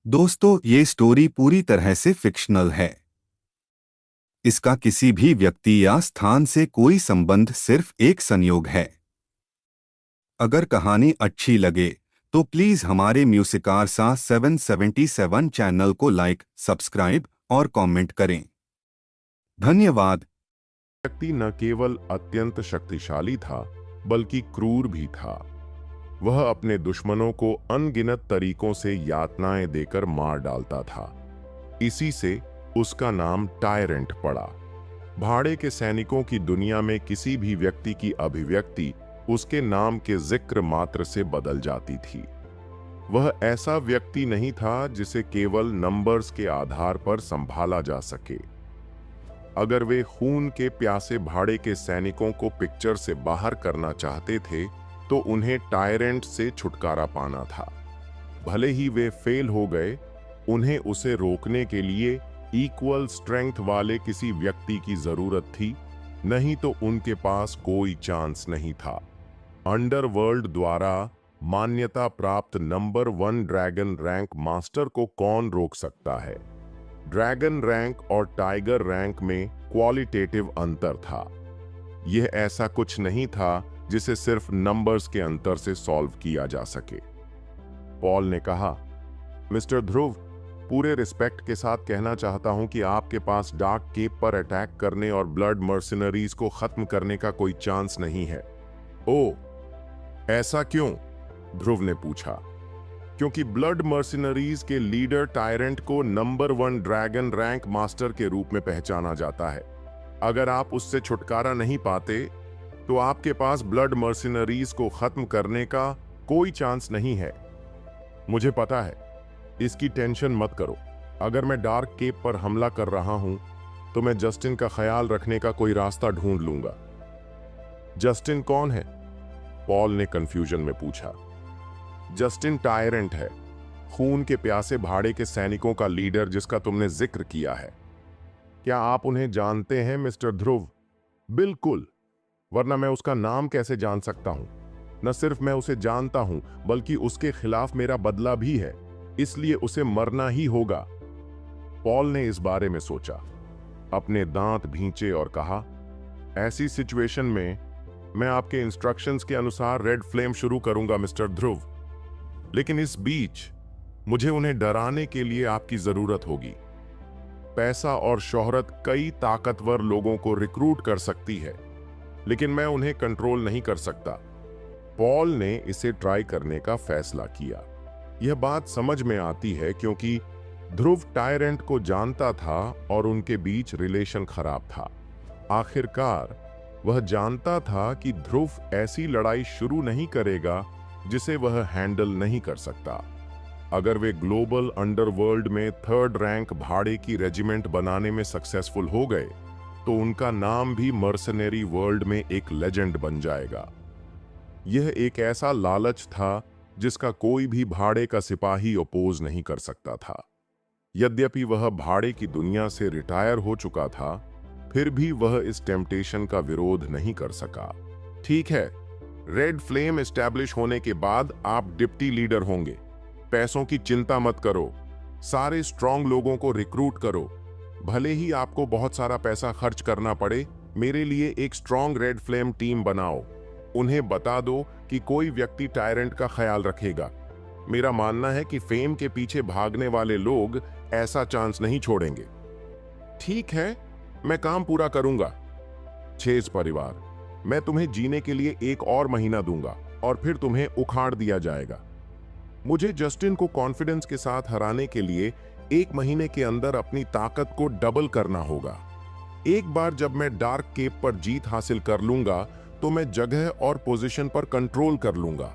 दोस्तों, ये स्टोरी पूरी तरह से फिक्शनल है। इसका किसी भी व्यक्ति या स्थान से कोई संबंध, सिर्फ एक संयोग है। अगर कहानी अच्छी लगे तो प्लीज हमारे म्यूसिकारसा 777 चैनल को लाइक, सब्सक्राइब और कमेंट करें। धन्यवाद। व्यक्ति न केवल अत्यंत शक्तिशाली था बल्कि क्रूर भी था। वह अपने दुश्मनों को अनगिनत तरीकों से यातनाएं देकर मार डालता था। इसी से उसका नाम टायरेंट पड़ा। भाड़े के सैनिकों की दुनिया में किसी भी व्यक्ति की अभिव्यक्ति उसके नाम के जिक्र मात्र से बदल जाती थी। वह ऐसा व्यक्ति नहीं था जिसे केवल नंबर्स के आधार पर संभाला जा सके। अगर वे खून के प्यासे भाड़े के सैनिकों को पिक्चर से बाहर करना चाहते थे तो उन्हें टायरेंट से छुटकारा पाना था। भले ही वे फेल हो गए, उन्हें उसे रोकने के लिए इक्वल स्ट्रेंथ वाले किसी व्यक्ति की जरूरत थी, नहीं तो उनके पास कोई चांस नहीं था। अंडरवर्ल्ड द्वारा मान्यता प्राप्त नंबर 1 ड्रैगन रैंक मास्टर को कौन रोक सकता है? ड्रैगन रैंक और टाइगर रैंक में क्वालिटेटिव अंतर था। यह ऐसा कुछ नहीं था जिसे सिर्फ नंबर्स के अंतर से सॉल्व किया जा सके। पॉल ने कहा, मिस्टर ध्रुव, पूरे रिस्पेक्ट के साथ कहना चाहता हूं कि आपके पास डार्क केप पर अटैक करने और ब्लड मर्सिनरीज को खत्म करने का कोई चांस नहीं है। ओ, ऐसा क्यों? ध्रुव ने पूछा। क्योंकि ब्लड मर्सिनरीज के लीडर टायरेंट को नंबर 1 ड्रैगन रैंक मास्टर के रूप में पहचाना जाता है। अगर आप उससे छुटकारा नहीं पाते तो आपके पास ब्लड मर्सिनरीज को खत्म करने का कोई चांस नहीं है। मुझे पता है, इसकी टेंशन मत करो। अगर मैं डार्क केप पर हमला कर रहा हूं तो मैं जस्टिन का ख्याल रखने का कोई रास्ता ढूंढ लूंगा। जस्टिन कौन है? पॉल ने कंफ्यूजन में पूछा। जस्टिन टायरेंट है, खून के प्यासे भाड़े के सैनिकों का लीडर जिसका तुमने जिक्र किया है। क्या आप उन्हें जानते हैं मिस्टर ध्रुव? बिल्कुल, वरना मैं उसका नाम कैसे जान सकता हूं? न सिर्फ मैं उसे जानता हूं बल्कि उसके खिलाफ मेरा बदला भी है, इसलिए उसे मरना ही होगा। पॉल ने इस बारे में सोचा, अपने दांत भींचे और कहा, ऐसी सिचुएशन में मैं आपके इंस्ट्रक्शंस के अनुसार रेड फ्लेम शुरू करूंगा मिस्टर ध्रुव, लेकिन इस बीच मुझे उन्हें डराने के लिए आपकी जरूरत होगी। पैसा और शोहरत कई ताकतवर लोगों को रिक्रूट कर सकती है, लेकिन मैं उन्हें कंट्रोल नहीं कर सकता। पॉल ने इसे ट्राई करने का फैसला किया। यह बात समझ में आती है क्योंकि ध्रुव टायरेंट को जानता था और उनके बीच रिलेशन खराब था। आखिरकार वह जानता था कि ध्रुव ऐसी लड़ाई शुरू नहीं करेगा जिसे वह हैंडल नहीं कर सकता। अगर वे ग्लोबल अंडरवर्ल्ड में 3rd रैंक भाड़े की रेजिमेंट बनाने में सक्सेसफुल हो गए तो उनका नाम भी मर्सनरी वर्ल्ड में एक लेजेंड बन जाएगा। यह एक ऐसा लालच था जिसका कोई भी भाड़े का सिपाही अपोज नहीं कर सकता था। यद्यपि वह भाड़े की दुनिया से रिटायर हो चुका था, फिर भी वह इस टेम्पटेशन का विरोध नहीं कर सका। ठीक है, रेड फ्लेम एस्टैब्लिश होने के बाद आप डिप्टी लीडर होंगे। पैसों की चिंता मत करो, सारे स्ट्रांग लोगों को रिक्रूट करो। भले ही आपको बहुत सारा पैसा खर्च करना पड़े, मेरे लिए एक स्ट्रांग रेड फ्लेम टीम बनाओ। उन्हें बता दो कि कोई व्यक्ति टायरेंट का ख्याल रखेगा। मेरा मानना है कि फेम के पीछे भागने वाले लोग ऐसा चांस नहीं छोड़ेंगे। ठीक है, मैं काम पूरा करूंगा। चेज परिवार, मैं तुम्हें जीने के लिए एक और महीना दूंगा और फिर तुम्हें उखाड़ दिया जाएगा। मुझे जस्टिन को कॉन्फिडेंस के साथ हराने के लिए 1 महीने के अंदर अपनी ताकत को डबल करना होगा। एक बार जब मैं डार्क केप पर जीत हासिल कर लूंगा तो मैं जगह और पोजीशन पर कंट्रोल कर लूंगा।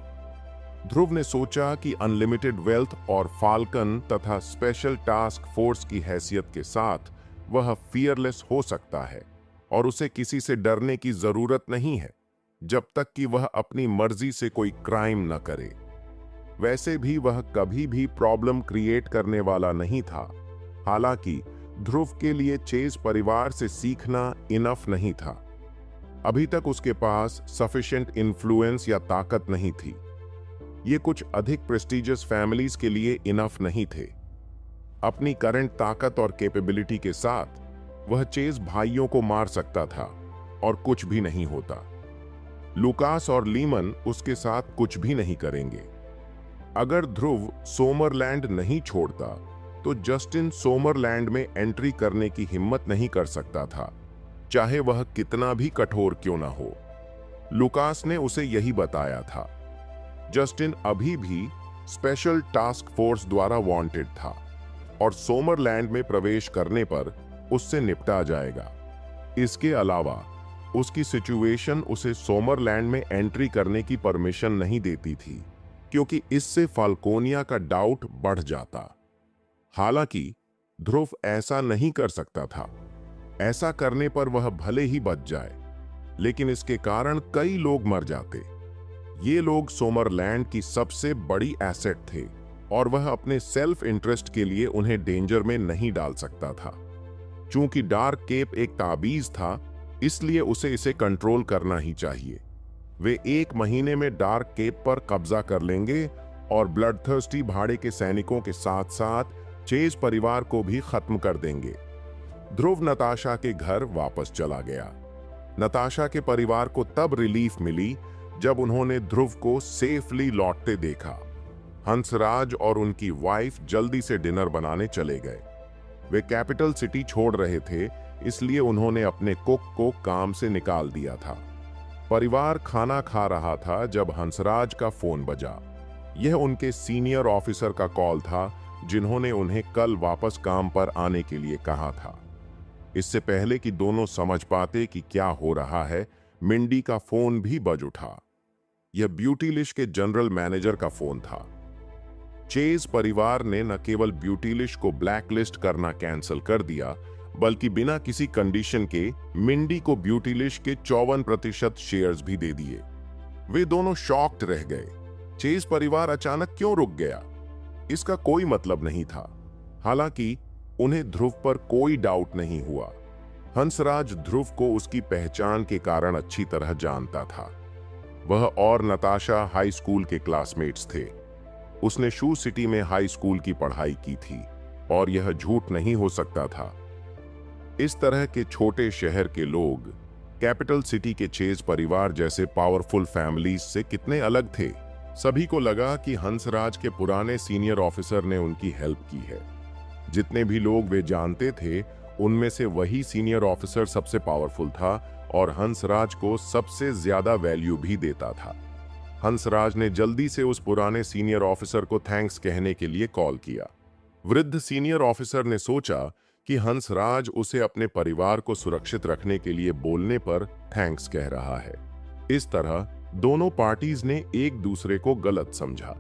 ध्रुव ने सोचा कि अनलिमिटेड वेल्थ और फाल्कन तथा स्पेशल टास्क फोर्स की हैसियत के साथ वह फियरलेस हो सकता है और उसे किसी से डरने की जरूरत नहीं है जब तक कि वह अपनी मर्जी से कोई क्राइम न करे। वैसे भी वह कभी भी प्रॉब्लम क्रिएट करने वाला नहीं था। हालांकि ध्रुव के लिए चेज परिवार से सीखना इनफ नहीं था। अभी तक उसके पास सफिशिएंट इन्फ्लुएंस या ताकत नहीं थी। ये कुछ अधिक प्रेस्टिजियस फैमिलीज के लिए इनफ नहीं थे। अपनी करंट ताकत और कैपेबिलिटी के साथ वह चेज भाइयों को मार सकता था और कुछ भी नहीं होता। लुकास और लीमन उसके साथ कुछ भी नहीं करेंगे। अगर ध्रुव सोमरलैंड नहीं छोड़ता तो जस्टिन सोमरलैंड में एंट्री करने की हिम्मत नहीं कर सकता था, चाहे वह कितना भी कठोर क्यों ना हो। लुकास ने उसे यही बताया था। जस्टिन अभी भी स्पेशल टास्क फोर्स द्वारा वांटेड था और सोमरलैंड में प्रवेश करने पर उससे निपटा जाएगा। इसके अलावा उसकी सिचुएशन उसे सोमरलैंड में एंट्री करने की परमिशन नहीं देती थी, क्योंकि इससे फाल्कोनिया का डाउट बढ़ जाता। हालांकि ध्रुव ऐसा नहीं कर सकता था। ऐसा करने पर वह भले ही बच जाए, लेकिन इसके कारण कई लोग मर जाते। ये लोग सोमरलैंड की सबसे बड़ी एसेट थे और वह अपने सेल्फ इंटरेस्ट के लिए उन्हें डेंजर में नहीं डाल सकता था। चूंकि डार्क केप एक ताबीज था, इसलिए उसे इसे कंट्रोल करना ही चाहिए। वे 1 महीने में डार्क केप पर कब्जा कर लेंगे और ब्लडथर्स्टी भाड़े के सैनिकों के साथ साथ चेज परिवार को भी खत्म कर देंगे। ध्रुव नताशा के घर वापस चला गया। नताशा के परिवार को तब रिलीफ मिली जब उन्होंने ध्रुव को सेफली लौटते देखा। हंसराज और उनकी वाइफ जल्दी से डिनर बनाने चले गए। वे कैपिटल सिटी छोड़ रहे थे, इसलिए उन्होंने अपने कुक को काम से निकाल दिया था। परिवार खाना खा रहा था जब हंसराज का फोन बजा। यह उनके सीनियर ऑफिसर का कॉल था, जिन्होंने उन्हें कल वापस काम पर आने के लिए कहा था। इससे पहले कि दोनों समझ पाते कि क्या हो रहा है, मिंडी का फोन भी बज उठा। यह ब्यूटीलिश के जनरल मैनेजर का फोन था। चेज परिवार ने न केवल ब्यूटीलिश को ब्लैकलिस्ट करना कैंसिल कर दिया, बल्कि बिना किसी कंडीशन के मिंडी को ब्यूटीलिश के 54% शेयर्स भी दे दिए। वे दोनों शॉक्ड रह गए। चेज परिवार अचानक क्यों रुक गया, इसका कोई मतलब नहीं था। हालांकि उन्हें ध्रुव पर कोई डाउट नहीं हुआ। हंसराज ध्रुव को उसकी पहचान के कारण अच्छी तरह जानता था। वह और नताशा हाई स्कूल के क्लासमेट्स थे। उसने शू सिटी में हाई स्कूल की पढ़ाई की थी और यह झूठ नहीं हो सकता था। इस तरह के छोटे शहर के लोग कैपिटल सिटी के चेज परिवार जैसे पावरफुल फैमिलीज से कितने अलग थे। सभी को लगा कि हंसराज के पुराने सीनियर ऑफिसर ने उनकी हेल्प की है। जितने भी लोग वे जानते थे, उनमें से वही सीनियर ऑफिसर सबसे पावरफुल था और हंसराज को सबसे ज्यादा वैल्यू भी देता था। हंसराज ने जल्दी से उस पुराने सीनियर ऑफिसर को थैंक्स कहने के लिए कॉल किया। वृद्ध सीनियर ऑफिसर ने सोचा कि हंसराज उसे अपने परिवार को सुरक्षित रखने के लिए बोलने पर थैंक्स कह रहा है। इस तरह दोनों पार्टीज ने एक दूसरे को गलत समझा।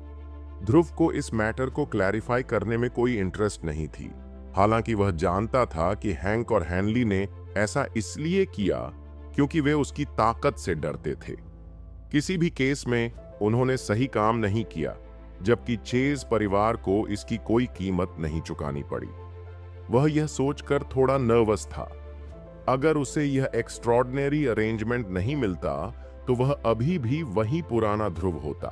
ध्रुव को इस मैटर को क्लैरिफाई करने में कोई इंटरेस्ट नहीं थी। हालांकि वह जानता था कि हैंक और हैनली ने ऐसा इसलिए किया क्योंकि वे उसकी ताकत से डरते थे। किसी भी केस में उन्होंने सही काम नहीं किया, जबकि चेज परिवार को इसकी कोई कीमत नहीं चुकानी पड़ी। वह यह सोचकर थोड़ा नर्वस था। अगर उसे यह एक्स्ट्रॉर्डिनरी अरेंजमेंट नहीं मिलता तो वह अभी भी वही पुराना ध्रुव होता।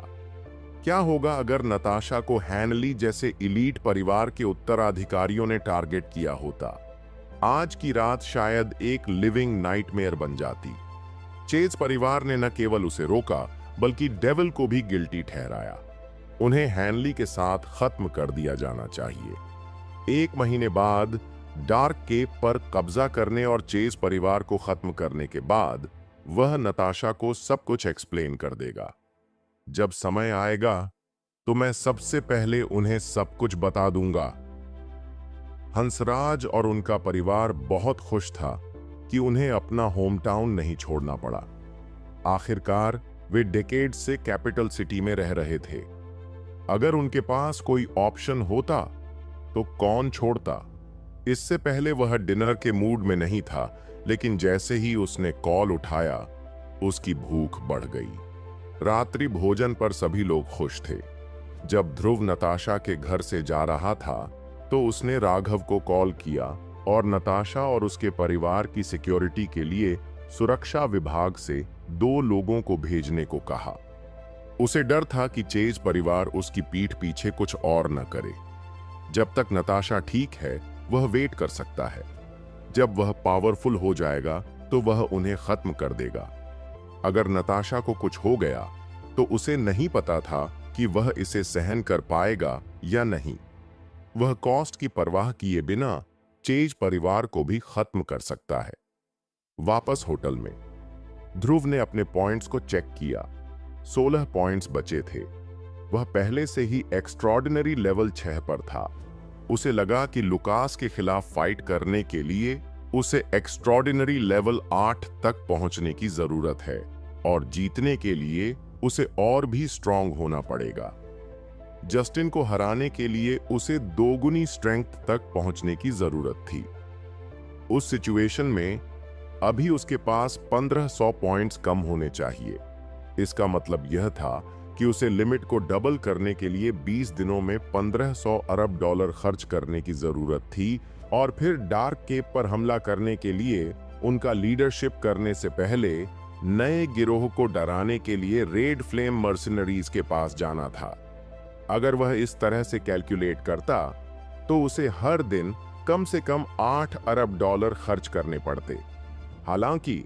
क्या होगा अगर नताशा को हैनली जैसे इलीट परिवार के उत्तराधिकारियों ने टारगेट किया होता? आज की रात शायद एक लिविंग नाइटमेयर बन जाती। चेज परिवार ने न केवल उसे रोका, बल्कि डेविल को भी गिल्टी ठहराया। उन्हें हैनली के साथ खत्म कर दिया जाना चाहिए। 1 महीने बाद डार्क केप पर कब्जा करने और चेज परिवार को खत्म करने के बाद वह नताशा को सब कुछ एक्सप्लेन कर देगा। जब समय आएगा तो मैं सबसे पहले उन्हें सब कुछ बता दूंगा। हंसराज और उनका परिवार बहुत खुश था कि उन्हें अपना होम टाउन नहीं छोड़ना पड़ा। आखिरकार वे डेकेड से कैपिटल सिटी में रह रहे थे। अगर उनके पास कोई ऑप्शन होता तो कौन छोड़ता? इससे पहले वह डिनर के मूड में नहीं था, लेकिन जैसे ही उसने कॉल उठाया, उसकी भूख बढ़ गई। रात्रि भोजन पर सभी लोग खुश थे। जब ध्रुव नताशा के घर से जा रहा था तो उसने राघव को कॉल किया और नताशा और उसके परिवार की सिक्योरिटी के लिए सुरक्षा विभाग से 2 लोगों को भेजने को कहा। उसे डर था कि चेज परिवार उसकी पीठ पीछे कुछ और न करे। जब तक नताशा ठीक है वह वेट कर सकता है। जब वह पावरफुल हो जाएगा तो वह उन्हें खत्म कर देगा। अगर नताशा को कुछ हो गया तो उसे नहीं पता था कि वह इसे सहन कर पाएगा या नहीं। वह कॉस्ट की परवाह किए बिना चेज परिवार को भी खत्म कर सकता है। वापस होटल में ध्रुव ने अपने पॉइंट्स को चेक किया। 16 पॉइंट्स बचे थे। वह पहले से ही एक्स्ट्रॉर्डिनरी लेवल 6 पर था। उसे लगा कि लुकास के खिलाफ फाइट करने के लिए उसे एक्स्ट्रॉर्डिनरी लेवल 8 तक पहुंचने की जरूरत है और जीतने के लिए उसे और भी स्ट्रांग होना पड़ेगा। जस्टिन को हराने के लिए उसे दोगुनी स्ट्रेंथ तक पहुंचने की जरूरत थी। उस सिचुएशन में अभी उसके पास 1500 पॉइंट्स कम होने चाहिए। इसका मतलब यह था कि उसे लिमिट को डबल करने के लिए 20 दिनों में 1500 अरब डॉलर खर्च करने की जरूरत थी और फिर डार्क केप पर हमला करने के लिए उनका लीडरशिप करने से पहले नए गिरोह को डराने के लिए रेड फ्लेम मर्सिनरीज के पास जाना था। अगर वह इस तरह से कैलकुलेट करता तो उसे हर दिन कम से कम 8 अरब डॉलर खर्च करने पड़ते। हालांकि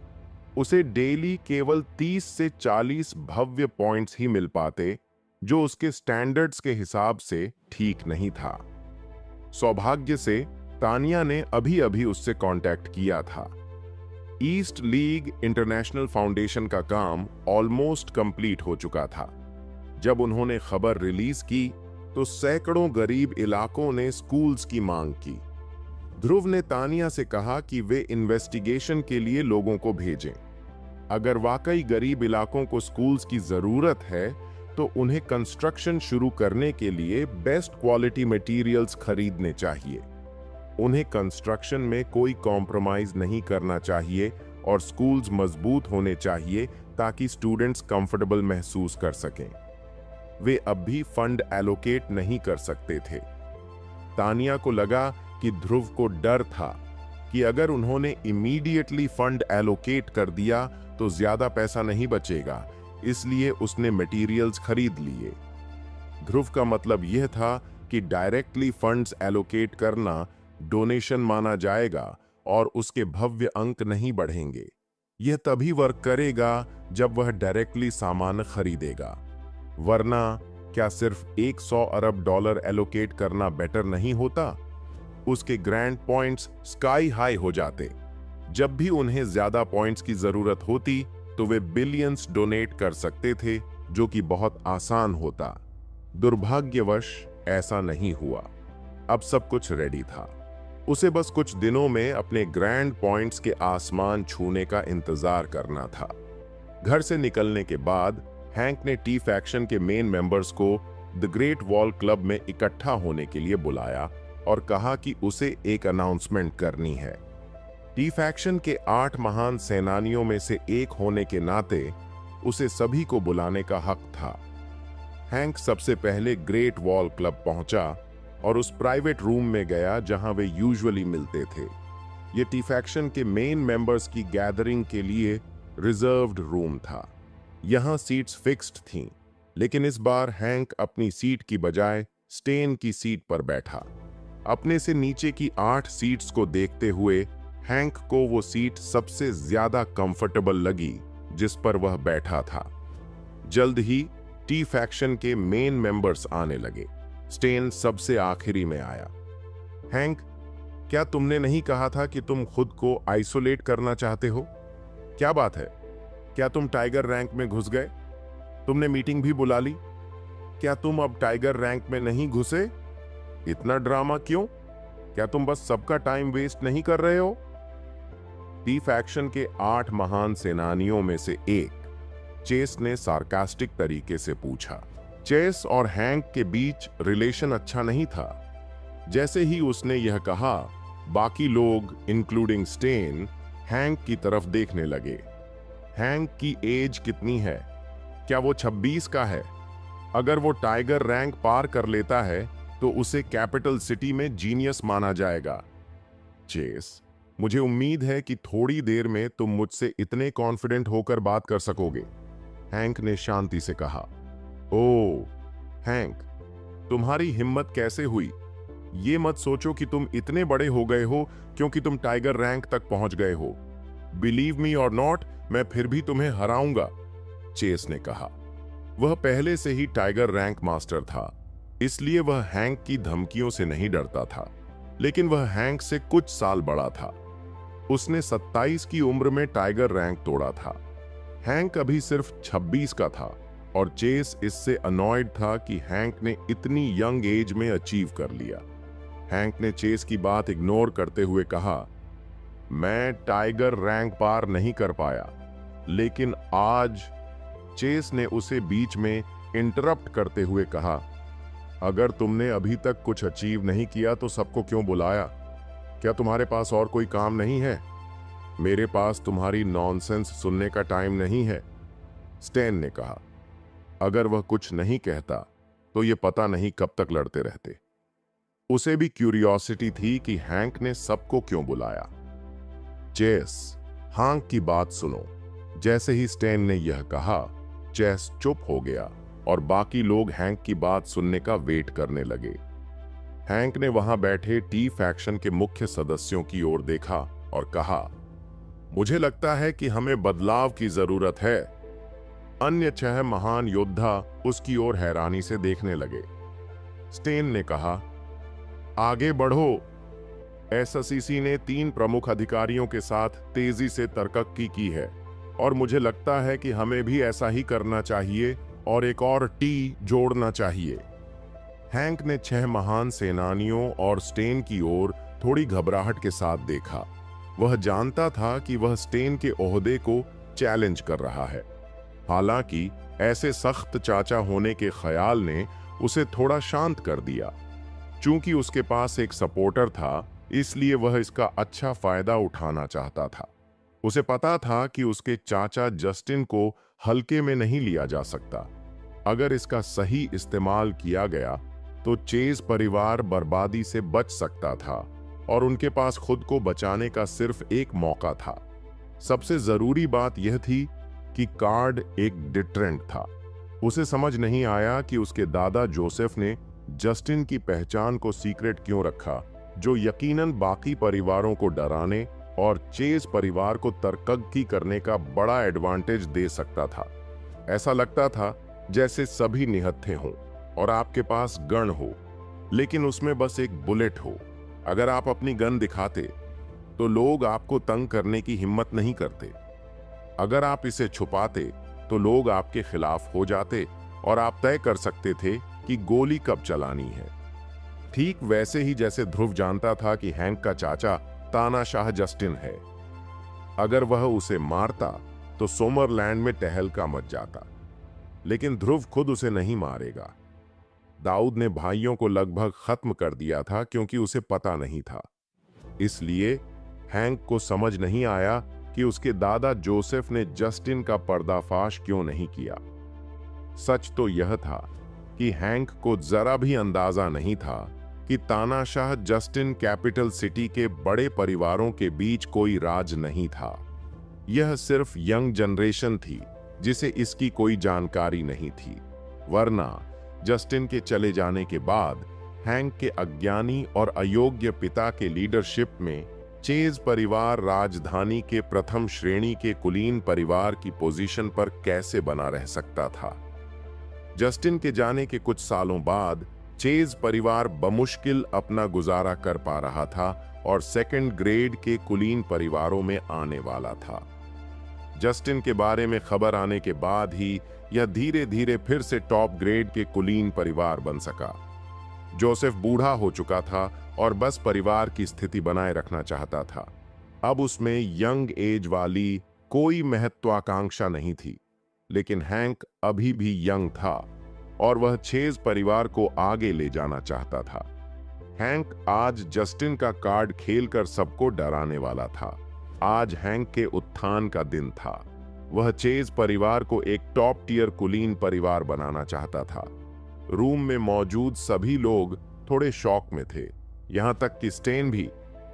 उसे डेली केवल 30 से 40 भव्य पॉइंट्स ही मिल पाते, जो उसके स्टैंडर्ड्स के हिसाब से ठीक नहीं था। सौभाग्य से तानिया ने अभी अभी उससे कांटेक्ट किया था। ईस्ट लीग इंटरनेशनल फाउंडेशन का काम ऑलमोस्ट कंप्लीट हो चुका था। जब उन्होंने खबर रिलीज की तो सैकड़ों गरीब इलाकों ने स्कूल्स की मांग की। ध्रुव ने तानिया से कहा कि वे इन्वेस्टिगेशन के लिए लोगों को भेजें। अगर वाकई गरीब इलाकों को स्कूल्स की जरूरत है तो उन्हें कंस्ट्रक्शन शुरू करने के लिए बेस्ट क्वालिटी मटेरियल्स खरीदने चाहिए। उन्हें कंस्ट्रक्शन में कोई कॉम्प्रोमाइज नहीं करना चाहिए और स्कूल्स मजबूत होने चाहिए ताकि स्टूडेंट्स कंफर्टेबल महसूस कर सकें। वे अब भी फंड एलोकेट नहीं कर सकते थे। तानिया को लगा कि ध्रुव को डर था कि अगर उन्होंने इमीडिएटली फंड एलोकेट कर दिया तो ज्यादा पैसा नहीं बचेगा, इसलिए उसने मटेरियल्स खरीद लिए। ध्रुव का मतलब यह था कि डायरेक्टली फंड्स एलोकेट करना डोनेशन माना जाएगा और उसके भव्य अंक नहीं बढ़ेंगे। यह तभी वर्क करेगा जब वह डायरेक्टली सामान खरीदेगा, वरना क्या सिर्फ 100 अरब डॉलर एलोकेट करना बेटर नहीं होता? उसके ग्रैंड पॉइंट्स स्काई हाई हो जाते। जब भी उन्हें ज्यादा पॉइंट्स की जरूरत होती तो वे बिलियंस डोनेट कर सकते थे, जो कि बहुत आसान होता। दुर्भाग्यवश ऐसा नहीं हुआ। अब सब कुछ रेडी था। उसे बस कुछ दिनों में अपने ग्रैंड पॉइंट्स के आसमान छूने का इंतजार करना था। घर से निकलने के बाद हैंक ने टी फैक्शन के मेन मेंबर्स को द ग्रेट वॉल क्लब में इकट्ठा होने के लिए बुलाया और कहा कि उसे एक अनाउंसमेंट करनी है। टी फैक्शन के 8 महान सेनानियों में से एक होने के नाते उसे सभी को बुलाने का हक था। हैंक सबसे पहले ग्रेट वॉल क्लब पहुंचा और उस प्राइवेट रूम में गया जहां वे यूजुअली मिलते थे। ये टी फैक्शन के मेन मेंबर्स की गैदरिंग के लिए रिजर्व्ड रूम था। यहां सीट्स फिक्स्ड थीं, लेकिन इस बार हैंक अपनी सीट की बजाय स्टेन की सीट पर बैठा। अपने से नीचे की 8 सीट्स को देखते हुए हैंक को वो सीट सबसे ज्यादा कंफर्टेबल लगी जिस पर वह बैठा था। जल्द ही टी फैक्शन के मेन मेंबर्स आने लगे। स्टेन सबसे आखिरी में आया। हैंक, क्या तुमने नहीं कहा था कि तुम खुद को आइसोलेट करना चाहते हो? क्या बात है? क्या तुम टाइगर रैंक में घुस गए? तुमने मीटिंग भी बुला ली। क्या तुम अब टाइगर रैंक में नहीं घुसे? इतना ड्रामा क्यों? क्या तुम बस सबका टाइम वेस्ट नहीं कर रहे हो? टी फैक्शन के 8 महान सेनानियों में से एक, चेस ने सार्कास्टिक तरीके से पूछा। चेस और हैंक के बीच रिलेशन अच्छा नहीं था। जैसे ही उसने यह कहा, बाकी लोग इंक्लूडिंग स्टेन हैंक की तरफ देखने लगे। हैंक की एज कितनी है? क्या वो 26 का है? अगर वो टाइगर रैंक पार कर लेता है तो उसे कैपिटल सिटी में जीनियस माना जाएगा। चेस, मुझे उम्मीद है कि थोड़ी देर में तुम मुझसे इतने कॉन्फिडेंट होकर बात कर सकोगे, हैंक ने शांति से कहा। ओह हैंक, तुम्हारी हिम्मत कैसे हुई? ये मत सोचो कि तुम इतने बड़े हो गए हो क्योंकि तुम टाइगर रैंक तक पहुंच गए हो। बिलीव मी और नॉट, मैं फिर भी तुम्हें हराऊंगा, चेस ने कहा। वह पहले से ही टाइगर रैंक मास्टर था, इसलिए वह हैंक की धमकियों से नहीं डरता था। लेकिन वह हैंक से कुछ साल बड़ा था। उसने 27 की उम्र में टाइगर रैंक तोड़ा था। हैंक अभी सिर्फ 26 का था और चेस इससे अनॉयड था कि हैंक ने इतनी यंग एज में अचीव कर लिया। हैंक ने चेस की बात इग्नोर करते हुए कहा, मैं टाइगर रैंक पार नहीं कर पाया, लेकिन आज। चेस ने उसे बीच में इंटरप्ट करते हुए कहा, अगर तुमने अभी तक कुछ अचीव नहीं किया तो सबको क्यों बुलाया? क्या तुम्हारे पास और कोई काम नहीं है? मेरे पास तुम्हारी नॉनसेंस सुनने का टाइम नहीं है, स्टैन ने कहा। अगर वह कुछ नहीं कहता तो ये पता नहीं कब तक लड़ते रहते। उसे भी क्यूरियोसिटी थी कि हैंक ने सबको क्यों बुलाया। चेस, हैंक की बात सुनो। जैसे ही स्टैन ने यह कहा, चेस चुप हो गया और बाकी लोग हैंक की बात सुनने का वेट करने लगे। हैंक ने वहां बैठे टी फैक्शन के मुख्य सदस्यों की ओर देखा और कहा, मुझे लगता है कि हमें बदलाव की जरूरत है। अन्य 6 महान योद्धा उसकी ओर हैरानी से देखने लगे। स्टेन ने कहा, आगे बढ़ो। एससीसी ने 3 प्रमुख अधिकारियों के साथ तेजी से तरक्की की है और मुझे लगता है कि हमें भी ऐसा ही करना चाहिए और एक और टी जोड़ना चाहिए। हैंक ने 6 महान सेनानियों और स्टेन की ओर थोड़ी घबराहट के साथ देखा। वह जानता था कि वह स्टेन के ओहदे को चैलेंज कर रहा है। हालांकि ऐसे सख्त चाचा होने के ख्याल ने उसे थोड़ा शांत कर दिया। चूंकि उसके पास एक सपोर्टर था, इसलिए वह इसका अच्छा फायदा उठाना चाहता था। उसे पता था कि उसके चाचा जस्टिन को हल्के में नहीं लिया जा सकता। अगर इसका सही इस्तेमाल किया गया तो चेज परिवार बर्बादी से बच सकता था और उनके पास खुद को बचाने का सिर्फ एक मौका था। सबसे जरूरी बात यह थी कि कार्ड एक डिटरेंट था। उसे समझ नहीं आया कि उसके दादा जोसेफ ने जस्टिन की पहचान को सीक्रेट क्यों रखा, जो यकीनन बाकी परिवारों को डराने और चेज परिवार को तरक्की करने का बड़ा एडवांटेज दे सकता था। ऐसा लगता था जैसे सभी निहत्थे हों और आपके पास गन हो, लेकिन उसमें बस एक बुलेट हो। अगर आप अपनी गन दिखाते तो लोग आपको तंग करने की हिम्मत नहीं करते। अगर आप इसे छुपाते तो लोग आपके खिलाफ हो जाते और आप तय कर सकते थे कि गोली कब चलानी है। ठीक वैसे ही जैसे ध्रुव जानता था कि हैंक का चाचा तानाशाह जस्टिन है। अगर वह उसे मारता तो सोमरलैंड में टहलका मच जाता, लेकिन ध्रुव खुद उसे नहीं मारेगा। दाऊद ने भाइयों को लगभग खत्म कर दिया था क्योंकि उसे पता नहीं था। इसलिए हैंक को समझ नहीं आया कि उसके दादा जोसेफ ने जस्टिन का पर्दाफाश क्यों नहीं किया। सच तो यह था कि हैंक को जरा भी अंदाजा नहीं था कि तानाशाह जस्टिन कैपिटल सिटी के बड़े परिवारों के बीच कोई राज नहीं था। यह सिर्फ यंग जनरेशन थी जिसे इसकी कोई जानकारी नहीं थी। वरना जस्टिन के चले जाने के बाद हैंक के अज्ञानी और अयोग्य पिता के लीडरशिप में चेज परिवार राजधानी के प्रथम श्रेणी के कुलीन परिवार की पोजीशन पर कैसे बना रह सकता था। जस्टिन के जाने के कुछ सालों बाद चेज परिवार बमुश्किल अपना गुजारा कर पा रहा था और सेकंड ग्रेड के कुलीन परिवारों में आने वाला था। जस्टिन के बारे में खबर आने के बाद ही यह धीरे धीरे फिर से टॉप ग्रेड के कुलीन परिवार बन सका। जोसेफ बूढ़ा हो चुका था और बस परिवार की स्थिति बनाए रखना चाहता था। अब उसमें यंग एज वाली कोई महत्वाकांक्षा नहीं थी, लेकिन हैंक अभी भी यंग था और वह चेज परिवार को आगे ले जाना चाहता था। हैंक आज जस्टिन का कार्ड खेलकर सबको डराने वाला था। आज हैंक के उत्थान का दिन था। वह चेज परिवार को एक टॉप टियर कुलीन परिवार बनाना चाहता था। रूम में मौजूद सभी लोग थोड़े शॉक में थे, यहां तक कि स्टेन भी।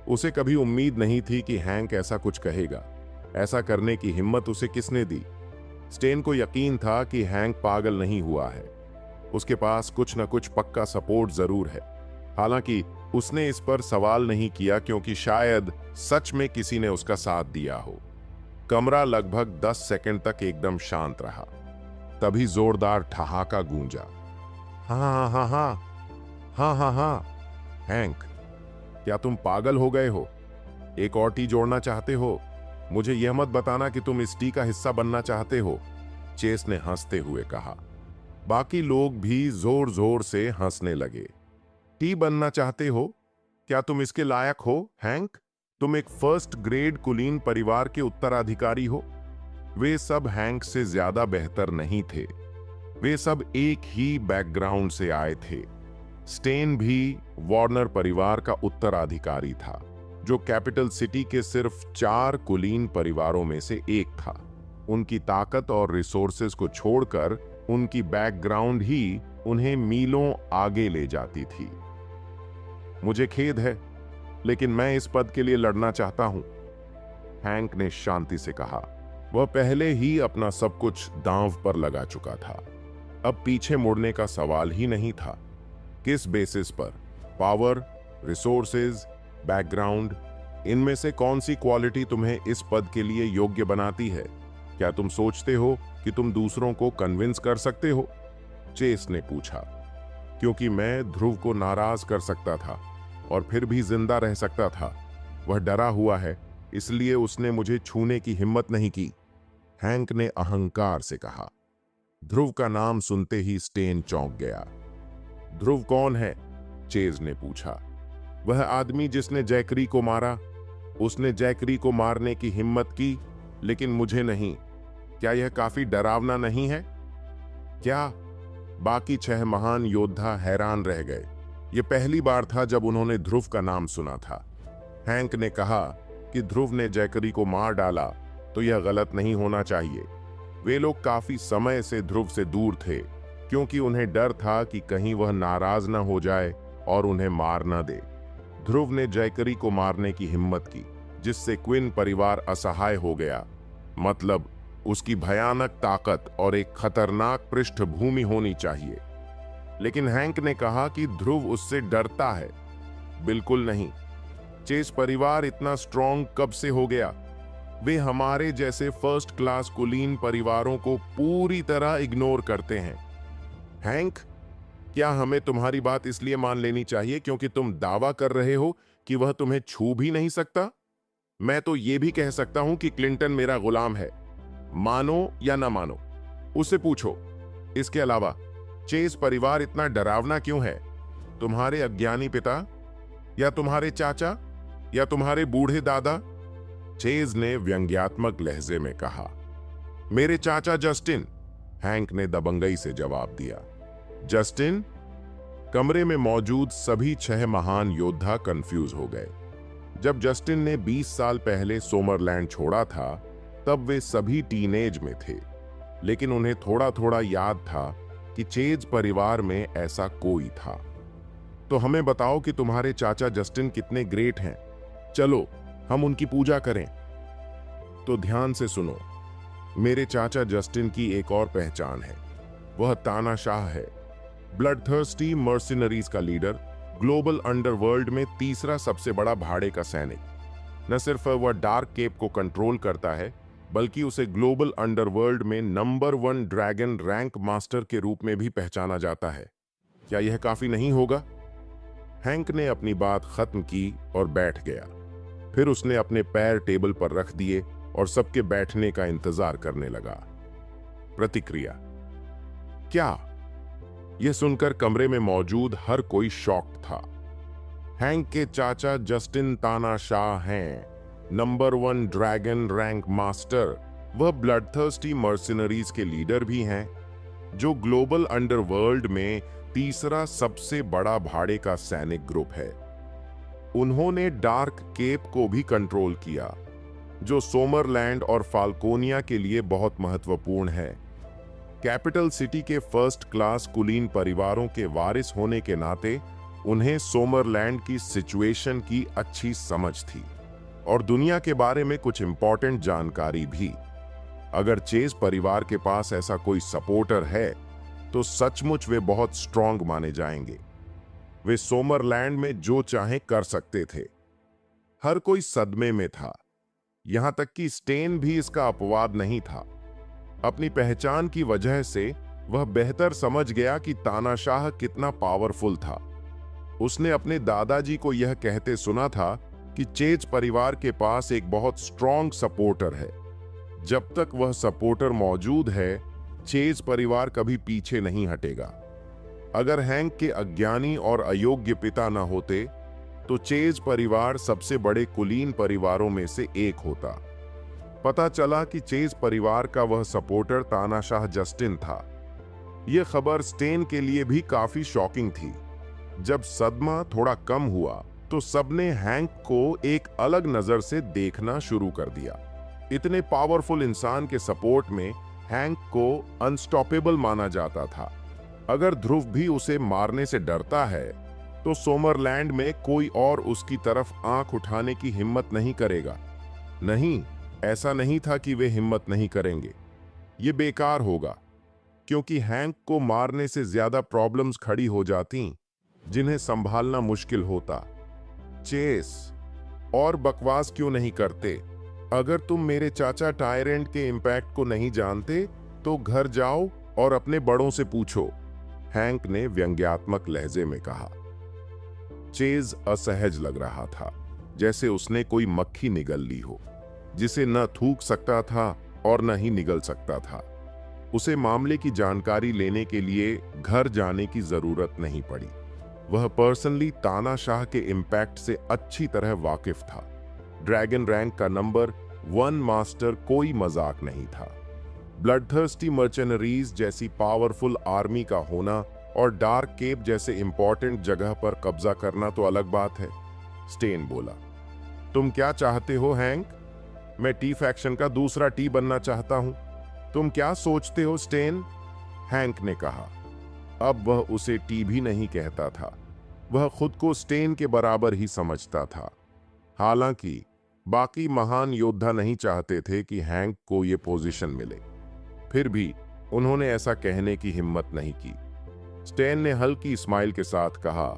उसे कभी उम्मीद नहीं थी कि हैंक ऐसा कुछ कहेगा। ऐसा करने की हिम्मत उसे किसने दी? स्टेन को यकीन था कि हैंक पागल नहीं हुआ है। उसके पास कुछ न कुछ पक्का सपोर्ट जरूर है। हालांकि उसने इस पर सवाल नहीं किया क्योंकि शायद सच में किसी ने उसका साथ दिया हो। कमरा लगभग 10 सेकंड तक एकदम शांत रहा। तभी जोरदार ठहाका गूंजा। हाँ हाँ हाँ हाँ हाँ हाँ हाँ। हैंक, क्या तुम पागल हो गए हो? एक और टी जोड़ना चाहते हो? मुझे यह मत बताना कि तुम इस टी का हिस्सा बनना चाहते हो, चेस ने हंसते हुए कहा। बाकी लोग भी जोर जोर से हंसने लगे। टी बनना चाहते हो? क्या तुम इसके लायक हो, हैंक? तुम एक फर्स्ट ग्रेड कुलीन परिवार के उत्तराधिकारी हो। वे सब हैंक से ज्यादा बेहतर नहीं थे। वे सब एक ही बैकग्राउंड से आए थे। स्टेन भी वार्नर परिवार का उत्तराधिकारी था, जो कैपिटल सिटी के सिर्फ 4 कुलीन परिवारों में से एक था। उनकी ताकत और रिसोर्सेज को छोड़कर उनकी बैकग्राउंड ही उन्हें मीलों आगे ले जाती थी। मुझे खेद है, लेकिन मैं इस पद के लिए लड़ना चाहता हूं, हैंक ने शांति से कहा। वह पहले ही अपना सब कुछ दांव पर लगा चुका था। अब पीछे मुड़ने का सवाल ही नहीं था। किस बेसिस पर? पावर, रिसोर्सेज, बैकग्राउंड, इनमें से कौन सी क्वालिटी तुम्हें इस पद के लिए योग्य बनाती है? क्या तुम सोचते हो कि तुम दूसरों को कन्विंस कर सकते हो? चेस ने पूछा। क्योंकि मैं ध्रुव को नाराज कर सकता था और फिर भी जिंदा रह सकता था। वह डरा हुआ है, इसलिए उसने मुझे छूने की हिम्मत नहीं की, हैंक ने अहंकार से कहा। ध्रुव का नाम सुनते ही स्टेन चौंक गया। ध्रुव कौन है? चेज ने पूछा। वह आदमी जिसने जैकरी को मारा। उसने जैकरी को मारने की हिम्मत की, लेकिन मुझे नहीं। क्या यह काफी डरावना नहीं है? क्या? बाकी 6 महान योद्धा हैरान रह गए। यह पहली बार था जब उन्होंने ध्रुव का नाम सुना था। हैंक ने कहा कि ध्रुव ने जैकरी को मार डाला तो यह गलत नहीं होना चाहिए। वे लोग काफी समय से ध्रुव से दूर थे, क्योंकि उन्हें डर था कि कहीं वह नाराज न हो जाए और उन्हें मार न दे। ध्रुव ने जैकरी को मारने की हिम्मत की, जिससे क्विन परिवार असहाय हो गया। मतलब, उसकी भयानक ताकत और एक खतरनाक पृष्ठभूमि होनी चाहिए। लेकिन हैंक ने कहा कि ध्रुव उससे डरता है। बिल्कुल नहीं। चेस परिवार इतना स्ट्रॉन्ग कब से हो गया? वे हमारे जैसे फर्स्ट क्लास कुलीन परिवारों को पूरी तरह इग्नोर करते हैं। हैंक, क्या हमें तुम्हारी बात इसलिए मान लेनी चाहिए क्योंकि तुम दावा कर रहे हो कि वह तुम्हें छू भी नहीं सकता? मैं तो यह भी कह सकता हूं कि क्लिंटन मेरा गुलाम है। मानो या ना मानो, उससे पूछो। इसके अलावा चेस परिवार इतना डरावना क्यों है? तुम्हारे अज्ञानी पिता, या तुम्हारे चाचा, या तुम्हारे बूढ़े दादा? चेज ने व्यंग्यात्मक लहजे में कहा। मेरे चाचा जस्टिन, हैंक ने दबंगई से जवाब दिया। जस्टिन? कमरे में मौजूद सभी 6 महान योद्धा कंफ्यूज हो गए। जब जस्टिन ने 20 साल पहले सोमरलैंड छोड़ा था, तब वे सभी टीनेज में थे, लेकिन उन्हें थोड़ा थोड़ा याद था कि चेज परिवार में ऐसा कोई था। तो हमें बताओ कि तुम्हारे चाचा जस्टिन कितने ग्रेट हैं। चलो हम उनकी पूजा करें। तो ध्यान से सुनो, मेरे चाचा जस्टिन की एक और पहचान है। वह तानाशाह है, ब्लडथर्स्टी मर्सिनरीज का लीडर, ग्लोबल अंडरवर्ल्ड में तीसरा सबसे बड़ा भाड़े का सैनिक। न सिर्फ वह डार्क केप को कंट्रोल करता है, बल्कि उसे ग्लोबल अंडरवर्ल्ड में नंबर 1 ड्रैगन रैंक मास्टर के रूप में भी पहचाना जाता है। क्या यह काफी नहीं होगा? हैंक ने अपनी बात खत्म की और बैठ गया। फिर उसने अपने पैर टेबल पर रख दिए और सबके बैठने का इंतजार करने लगा। प्रतिक्रिया? क्या? यह सुनकर कमरे में मौजूद हर कोई शॉक्ड था। हैंक के चाचा जस्टिन तानाशाह हैं, नंबर 1 ड्रैगन रैंक मास्टर। वह ब्लडथर्स्टी मर्सिनरीज के लीडर भी हैं, जो ग्लोबल अंडरवर्ल्ड में तीसरा सबसे बड़ा भाड़े का सैनिक ग्रुप है। उन्होंने डार्क केप को भी कंट्रोल किया, जो सोमरलैंड और फाल्कोनिया के लिए बहुत महत्वपूर्ण है। कैपिटल सिटी के फर्स्ट क्लास कुलीन परिवारों के वारिस होने के नाते उन्हें सोमरलैंड की सिचुएशन की अच्छी समझ थी और दुनिया के बारे में कुछ इंपॉर्टेंट जानकारी भी। अगर चेज परिवार के पास ऐसा कोई सपोर्टर है, तो सचमुच वे बहुत स्ट्रांग माने जाएंगे। वे सोमरलैंड में जो चाहे कर सकते थे। हर कोई सदमे में था, यहां तक कि स्टेन भी इसका अपवाद नहीं था। अपनी पहचान की वजह से वह बेहतर समझ गया कि तानाशाह कितना पावरफुल था। उसने अपने दादाजी को यह कहते सुना था कि चेज परिवार के पास एक बहुत स्ट्रॉन्ग सपोर्टर है। जब तक वह सपोर्टर मौजूद है, चेज परिवार कभी पीछे नहीं हटेगा। अगर हैंक के अज्ञानी और अयोग्य पिता न होते तो चेज परिवार सबसे बड़े कुलीन परिवारों में से एक होता। पता चला कि चेज परिवार का वह सपोर्टर तानाशाह जस्टिन था। यह खबर स्टेन के लिए भी काफी शॉकिंग थी। जब सदमा थोड़ा कम हुआ तो सबने हैंक को एक अलग नजर से देखना शुरू कर दिया। इतने पावरफुल इंसान के सपोर्ट में हैंक को अनस्टॉपेबल माना जाता था। अगर ध्रुव भी उसे मारने से डरता है तो सोमरलैंड में कोई और उसकी तरफ आंख उठाने की हिम्मत नहीं करेगा। नहीं, ऐसा नहीं था कि वे हिम्मत नहीं करेंगे। ये बेकार होगा, क्योंकि हैंक को मारने से ज्यादा प्रॉब्लम्स खड़ी हो जाती जिन्हें संभालना मुश्किल होता। चेस, और बकवास क्यों नहीं करते? अगर तुम मेरे चाचा टायरेंट के इम्पैक्ट को नहीं जानते तो घर जाओ और अपने बड़ों से पूछो, हैंक ने व्यंग्यात्मक लहजे में कहा। चेज असहज लग रहा था, जैसे उसने कोई मक्खी निगल ली हो, जिसे न थूक सकता था और न ही निगल सकता था। उसे मामले की जानकारी लेने के लिए घर जाने की जरूरत नहीं पड़ी। वह पर्सनली तानाशाह के इम्पैक्ट से अच्छी तरह वाकिफ था। ड्रैगन रैंक का नंबर 1 मास्टर कोई मजाक नहीं था। ब्लडथर्स्टी मर्चेनरीज जैसी पावरफुल आर्मी का होना और डार्क केप जैसे इंपॉर्टेंट जगह पर कब्जा करना तो अलग बात है। स्टेन बोला, तुम क्या चाहते हो हैंक? मैं टी फैक्शन का दूसरा टी बनना चाहता हूं। तुम क्या सोचते हो स्टेन? हैंक ने कहा। अब वह उसे टी भी नहीं कहता था, वह खुद को स्टेन के बराबर ही समझता था। हालांकि बाकी महान योद्धा नहीं चाहते थे कि हैंक को यह पोजीशन मिले, फिर भी उन्होंने ऐसा कहने की हिम्मत नहीं की। स्टेन ने हल्की स्माइल के साथ कहा,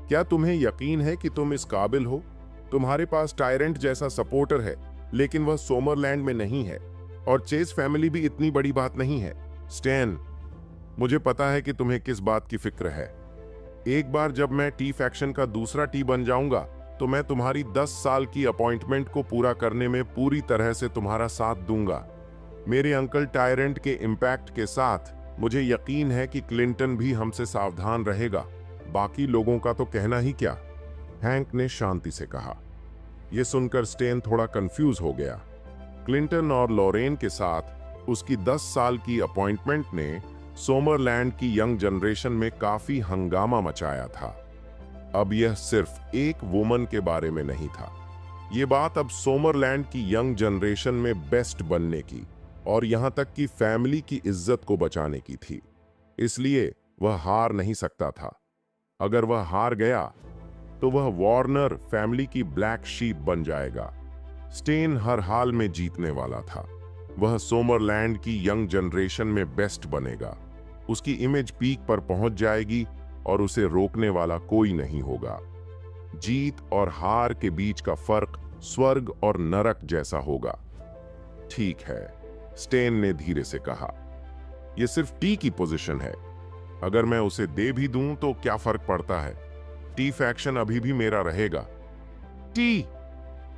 क्या तुम्हें यकीन है कि तुम इस काबिल हो? तुम्हारे पास टायरेंट जैसा सपोर्टर है, लेकिन वह सोमरलैंड में नहीं है, और चेस फैमिली भी इतनी बड़ी बात नहीं है। स्टेन, मुझे पता है कि तुम्हें किस बात की फिक्र है। एक बार जब मैं टी फैक्शन का दूसरा टी बन जाऊंगा तो मैं तुम्हारी 10 साल की अपॉइंटमेंट को पूरा करने में पूरी तरह से तुम्हारा साथ दूंगा। मेरे अंकल टायरेंट के इम्पैक्ट के साथ मुझे यकीन है कि क्लिंटन भी हमसे सावधान रहेगा। बाकी लोगों का तो कहना ही क्या, हैंक ने शांति से कहा। यह सुनकर स्टेन थोड़ा कंफ्यूज हो गया। क्लिंटन और लॉरेन के साथ उसकी 10 साल की अपॉइंटमेंट ने सोमरलैंड की यंग जनरेशन में काफी हंगामा मचाया था। अब यह सिर्फ एक वुमन के बारे में नहीं था, यह बात अब सोमरलैंड की यंग जनरेशन में बेस्ट बनने की और यहां तक कि फैमिली की इज्जत को बचाने की थी। इसलिए वह हार नहीं सकता था। अगर वह हार गया तो वह वार्नर फैमिली की ब्लैक शीप बन जाएगा। स्टेन हर हाल में जीतने वाला था। वह सोमरलैंड की यंग जनरेशन में बेस्ट बनेगा। उसकी इमेज पीक पर पहुंच जाएगी और उसे रोकने वाला कोई नहीं होगा। जीत और हार के बीच का फर्क स्वर्ग और नरक जैसा होगा। ठीक है, स्टेन ने धीरे से कहा, यह सिर्फ टी की पोजीशन है। अगर मैं उसे दे भी दूं तो क्या फर्क पड़ता है? टी फैक्शन अभी भी मेरा रहेगा। टी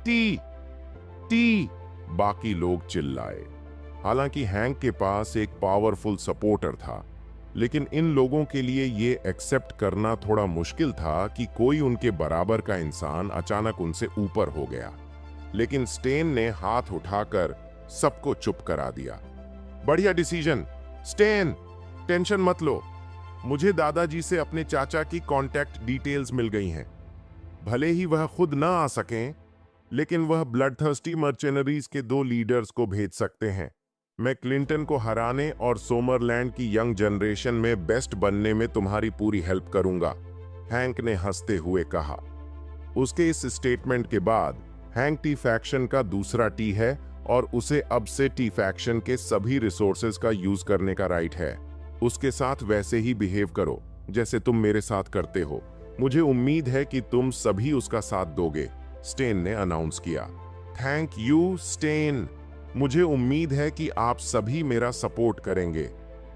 टी टी, बाकी लोग चिल्लाए। हालांकि हैंक के पास एक पावरफुल सपोर्टर था, लेकिन इन लोगों के लिए यह एक्सेप्ट करना थोड़ा मुश्किल था कि कोई उनके बराबर का इंसान अचानक उनसे ऊपर हो गया। लेकिन स्टेन ने हाथ उठाकर सबको चुप करा दिया। बढ़िया डिसीजन स्टेन, टेंशन मत लो। मुझे दादाजी से अपने चाचा की कांटेक्ट डिटेल्स मिल गई हैं। भले ही वह खुद ना आ सकें, लेकिन वह ब्लडथर्स्टी मर्चेनरीज के 2 लीडर्स को भेज सकते हैं। मैं क्लिंटन को हराने और सोमरलैंड की यंग जनरेशन में बेस्ट बनने में तुम्हारी पूरी हेल्प करूंगा, हैंक ने हंसते हुए कहा। उसके इस स्टेटमेंट के बाद हैंक टी फैक्शन का दूसरा टी है और उसे अब से टी फैक्शन के सभी रिसोर्सेज का यूज करने का राइट है। उसके साथ वैसे ही बिहेव करो जैसे तुम मेरे साथ करते हो। मुझे उम्मीद है कि तुम सभी उसका साथ दोगे, स्टेन ने अनाउंस किया। Thank you Stan. मुझे उम्मीद है कि आप सभी मेरा सपोर्ट करेंगे।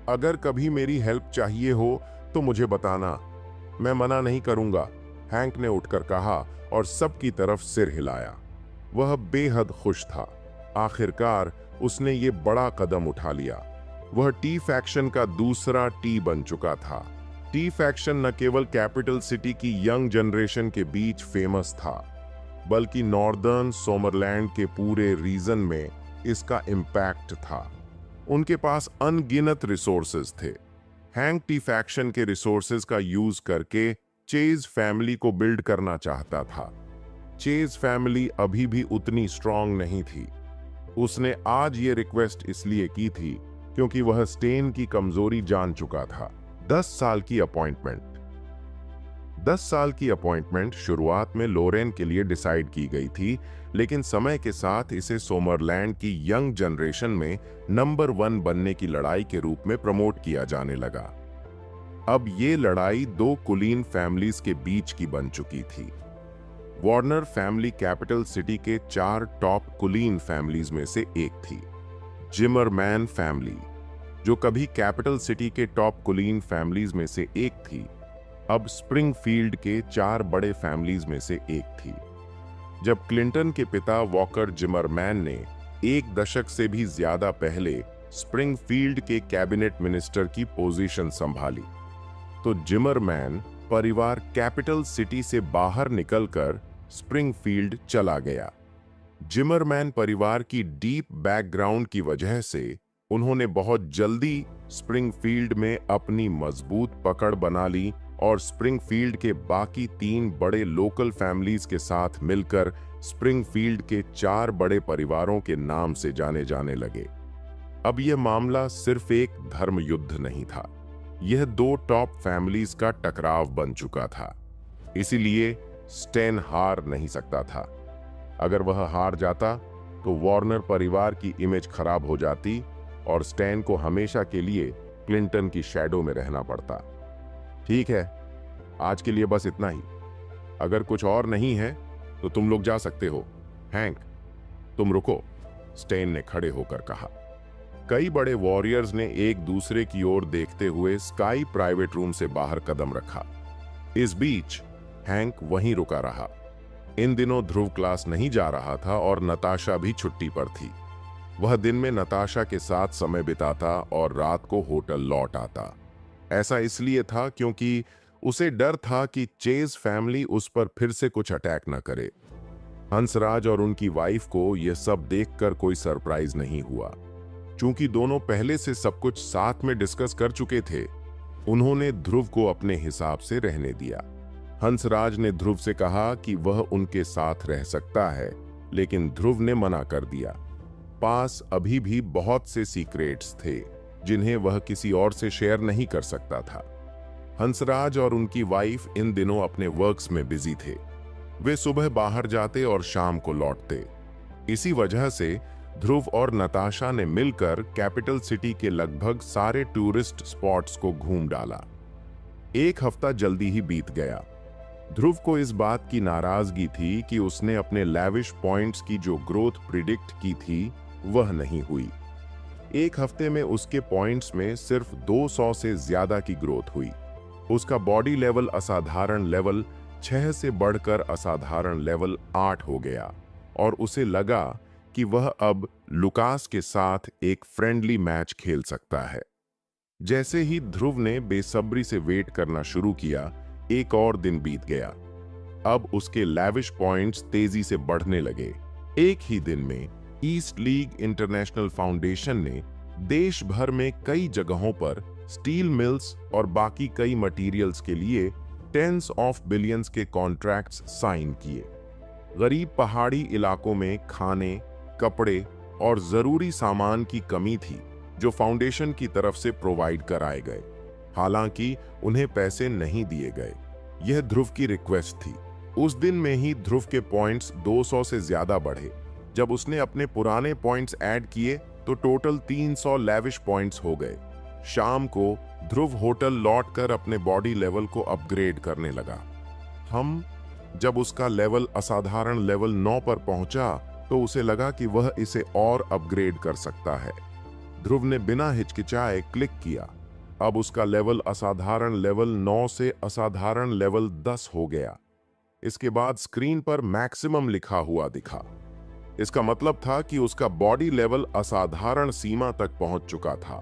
अगर कभी मेरी हेल्प चाहिए हो तो मुझे बताना, मैं मना नहीं करूंगा, हैंक ने उठकर कहा और सबकी तरफ सिर हिलाया। वह बेहद खुश था। आखिरकार उसने ये बड़ा कदम उठा लिया। वह टी फैक्शन का दूसरा टी बन चुका था। टी फैक्शन न केवल कैपिटल सिटी की यंग जनरेशन के बीच फेमस था, बल्कि नॉर्दर्न सोमरलैंड के पूरे रीजन में इसका इम्पैक्ट था। उनके पास अनगिनत रिसोर्सेज थे। हैंक टी फैक्शन के रिसोर्सेज का यूज करके चेज फैमिली को बिल्ड करना चाहता था। चेज फैमिली अभी भी उतनी स्ट्रांग नहीं थी। उसने आज ये रिक्वेस्ट इसलिए की थी क्योंकि वह स्टेन की कमजोरी जान चुका था। 10 साल की अपॉइंटमेंट 10 साल की अपॉइंटमेंट शुरुआत में लोरेन के लिए डिसाइड की गई थी, लेकिन समय के साथ इसे सोमरलैंड की यंग जनरेशन में नंबर 1 बनने की लड़ाई के रूप में प्रमोट किया जाने लगा। अब ये लड़ाई 2 कुलीन फैमिलीज के बीच की बन चुकी थी। वार्नर फैमिली कैपिटल सिटी के 4 टॉप कुलीन फैमिलीज में से एक थी। जिमरमैन फैमिली, जो कभी कैपिटल सिटी के टॉप कुलीन फैमिलीज में से एक थी, अब स्प्रिंगफील्ड के 4 बड़े फैमिलीज में से एक थी। जब क्लिंटन के पिता वॉकर जिमरमैन ने 1 दशक से भी ज्यादा पहले स्प्रिंगफील्ड के कैबिनेट मिनिस्टर की पोजीशन संभाली, तो जिमरमैन परिवार कैपिटल सिटी से बाहर निकलकर स्प्रिंगफील्ड चला गया। जिमरमैन परिवार की डीप बैकग्राउंड की वजह से उन्होंने बहुत जल्दी स्प्रिंगफील्ड में अपनी मजबूत पकड़ बना ली और स्प्रिंगफील्ड के बाकी 3 बड़े लोकल फैमिलीज के साथ मिलकर स्प्रिंगफील्ड के 4 बड़े परिवारों के नाम से जाने जाने लगे। अब यह मामला सिर्फ एक धर्म युद्ध नहीं था, यह 2 टॉप फैमिलीज का टकराव बन चुका था। इसीलिए स्टेन हार नहीं सकता था। अगर वह हार जाता तो वार्नर परिवार की इमेज खराब हो जाती और स्टेन को हमेशा के लिए क्लिंटन की शैडो में रहना पड़ता। ठीक है, आज के लिए बस इतना ही। अगर कुछ और नहीं है तो तुम लोग जा सकते हो। हैंक, तुम रुको, स्टेन ने खड़े होकर कहा। कई बड़े वॉरियर्स ने एक दूसरे की ओर देखते हुए स्काई प्राइवेट रूम से बाहर कदम रखा। इस बीच हैंक वहीं रुका रहा। इन दिनों ध्रुव क्लास नहीं जा रहा था और नताशा भी छुट्टी पर थी। वह दिन में नताशा के साथ समय बिताता और रात को होटल लौट आता। ऐसा इसलिए था क्योंकि उसे डर था कि चेज फैमिली उस पर फिर से कुछ अटैक न करे। हंसराज और उनकी वाइफ को यह सब देखकर कोई सरप्राइज नहीं हुआ। चूंकि दोनों पहले से सब कुछ साथ में डिस्कस कर चुके थे, उन्होंने ध्रुव को अपने हिसाब से रहने दिया। हंसराज ने ध्रुव से कहा कि वह उनके साथ रह सकता है, लेकिन ध्रुव ने मना कर दिया। पास अभी भी बहुत से सीक्रेट्स थे जिन्हें वह किसी और से शेयर नहीं कर सकता था। हंसराज और उनकी वाइफ इन दिनों अपने वर्क्स में बिजी थे। वे सुबह बाहर जाते और शाम को लौटते। इसी वजह से ध्रुव और नताशा ने मिलकर कैपिटल सिटी के लगभग सारे टूरिस्ट स्पॉट्स को घूम डाला। 1 हफ्ता जल्दी ही बीत गया। ध्रुव को इस बात की नाराजगी थी कि उसने अपने लैविश पॉइंट्स की जो ग्रोथ प्रिडिक्ट की थी वह नहीं हुई। 1 हफ्ते में उसके पॉइंट्स में सिर्फ 200 से ज्यादा की ग्रोथ हुई। उसका बॉडी लेवल असाधारण लेवल 6 से बढ़कर असाधारण लेवल 8 हो गया और उसे लगा कि वह अब लुकास के साथ एक फ्रेंडली मैच खेल सकता है। जैसे ही ध्रुव ने बेसब्री से वेट करना शुरू किया, एक और दिन बीत गया। अब उसके लैविश पॉइंट्स तेजी से बढ़ने लगे। एक ही दिन में ईस्ट लीग इंटरनेशनल फाउंडेशन ने देश भर में कई जगहों पर स्टील मिल्स और बाकी कई मटेरियल्स के लिए टेंस ऑफ बिलियंस के कॉन्ट्रैक्ट्स साइन किए। गरीब पहाड़ी इलाकों में खाने, कपड़े और जरूरी सामान की कमी थी जो फाउंडेशन की तरफ से प्रोवाइड कराए गए। हालांकि उन्हें पैसे नहीं दिए गए। यह ध्रुव की रिक्वेस्ट थी। उस दिन में ही ध्रुव के पॉइंट्स 200 से ज्यादा बढ़े। जब उसने अपने पुराने पॉइंट्स ऐड किए तो टोटल 300 लैविश पॉइंट्स हो गए। शाम को ध्रुव होटल लौटकर अपने बॉडी लेवल को अपग्रेड करने लगा। जब उसका लेवल असाधारण लेवल 9 पर पहुंचा तो उसे लगा कि वह इसे और अपग्रेड कर सकता है। ध्रुव ने बिना हिचकिचाए क्लिक किया। अब उसका लेवल असाधारण लेवल 9 से असाधारण लेवल 10 हो गया। इसके बाद स्क्रीन पर मैक्सिमम लिखा हुआ दिखा। इसका मतलब था कि उसका बॉडी लेवल असाधारण सीमा तक पहुंच चुका था।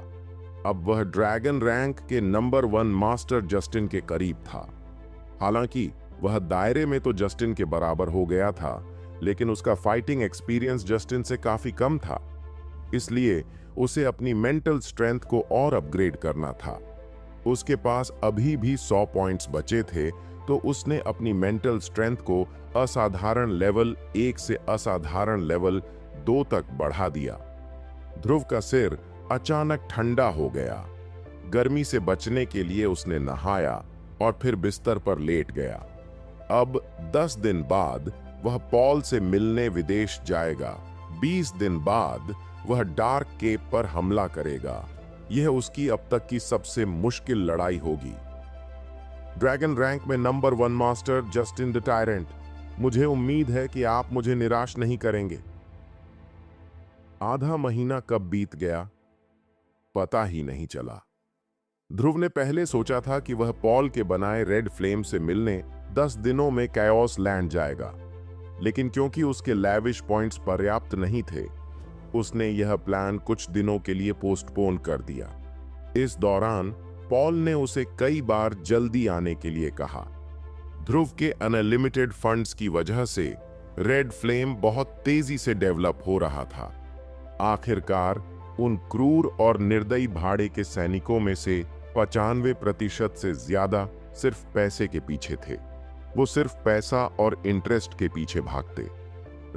अब वह ड्रैगन रैंक के नंबर 1 मास्टर जस्टिन के करीब था। हालांकि वह दायरे में तो जस्टिन के बराबर हो गया था, लेकिन उसका फाइटिंग एक्सपीरियंस जस्टिन से काफी कम था। इसलिए उसे अपनी मेंटल स्ट्रेंथ को और अपग्रेड करना था। उसके पास अभी भी 100 पॉइंट्स बचे थे, तो उसने अपनी मेंटल स्ट्रेंथ को असाधारण लेवल 1 से असाधारण लेवल 2 तक बढ़ा दिया। ध्रुव का सिर अचानक ठंडा हो गया। गर्मी से बचने के लिए उसने नहाया और फिर बिस्तर पर लेट गया। अब 10 दिन बाद वह पॉल से मिलने विदेश जाएगा। 20 दिन बाद वह डार्क केप पर हमला करेगा। यह उसकी अब तक की सबसे मुश्किल लड़ाई होगी। ड्रैगन रैंक में number 1 master Justin the tyrant, मुझे उम्मीद है कि आप मुझे निराश नहीं करेंगे। आधा महीना कब बीत गया पता ही नहीं चला। ध्रुव ने पहले सोचा था कि वह पॉल के बनाए रेड फ्लेम से मिलने 10 दिनों में कैओस लैंड जाएगा, लेकिन क्योंकि उसके लैविश पॉइंट्स पर्याप्त नहीं थे, उसने यह प्लान कुछ दिनों के लिए पोस्टपोन कर दिया। इस दौरान पॉल ने उसे कई बार जल्दी आने के लिए कहा। ध्रुव के अनलिमिटेड फंड्स की वजह से रेड फ्लेम बहुत तेजी से डेवलप हो रहा था। आखिरकार उन क्रूर और निर्दयी भाड़े के सैनिकों में से 95% से ज्यादा सिर्फ पैसे के पीछे थे। वो सिर्फ पैसा और इंटरेस्ट के पीछे भागते।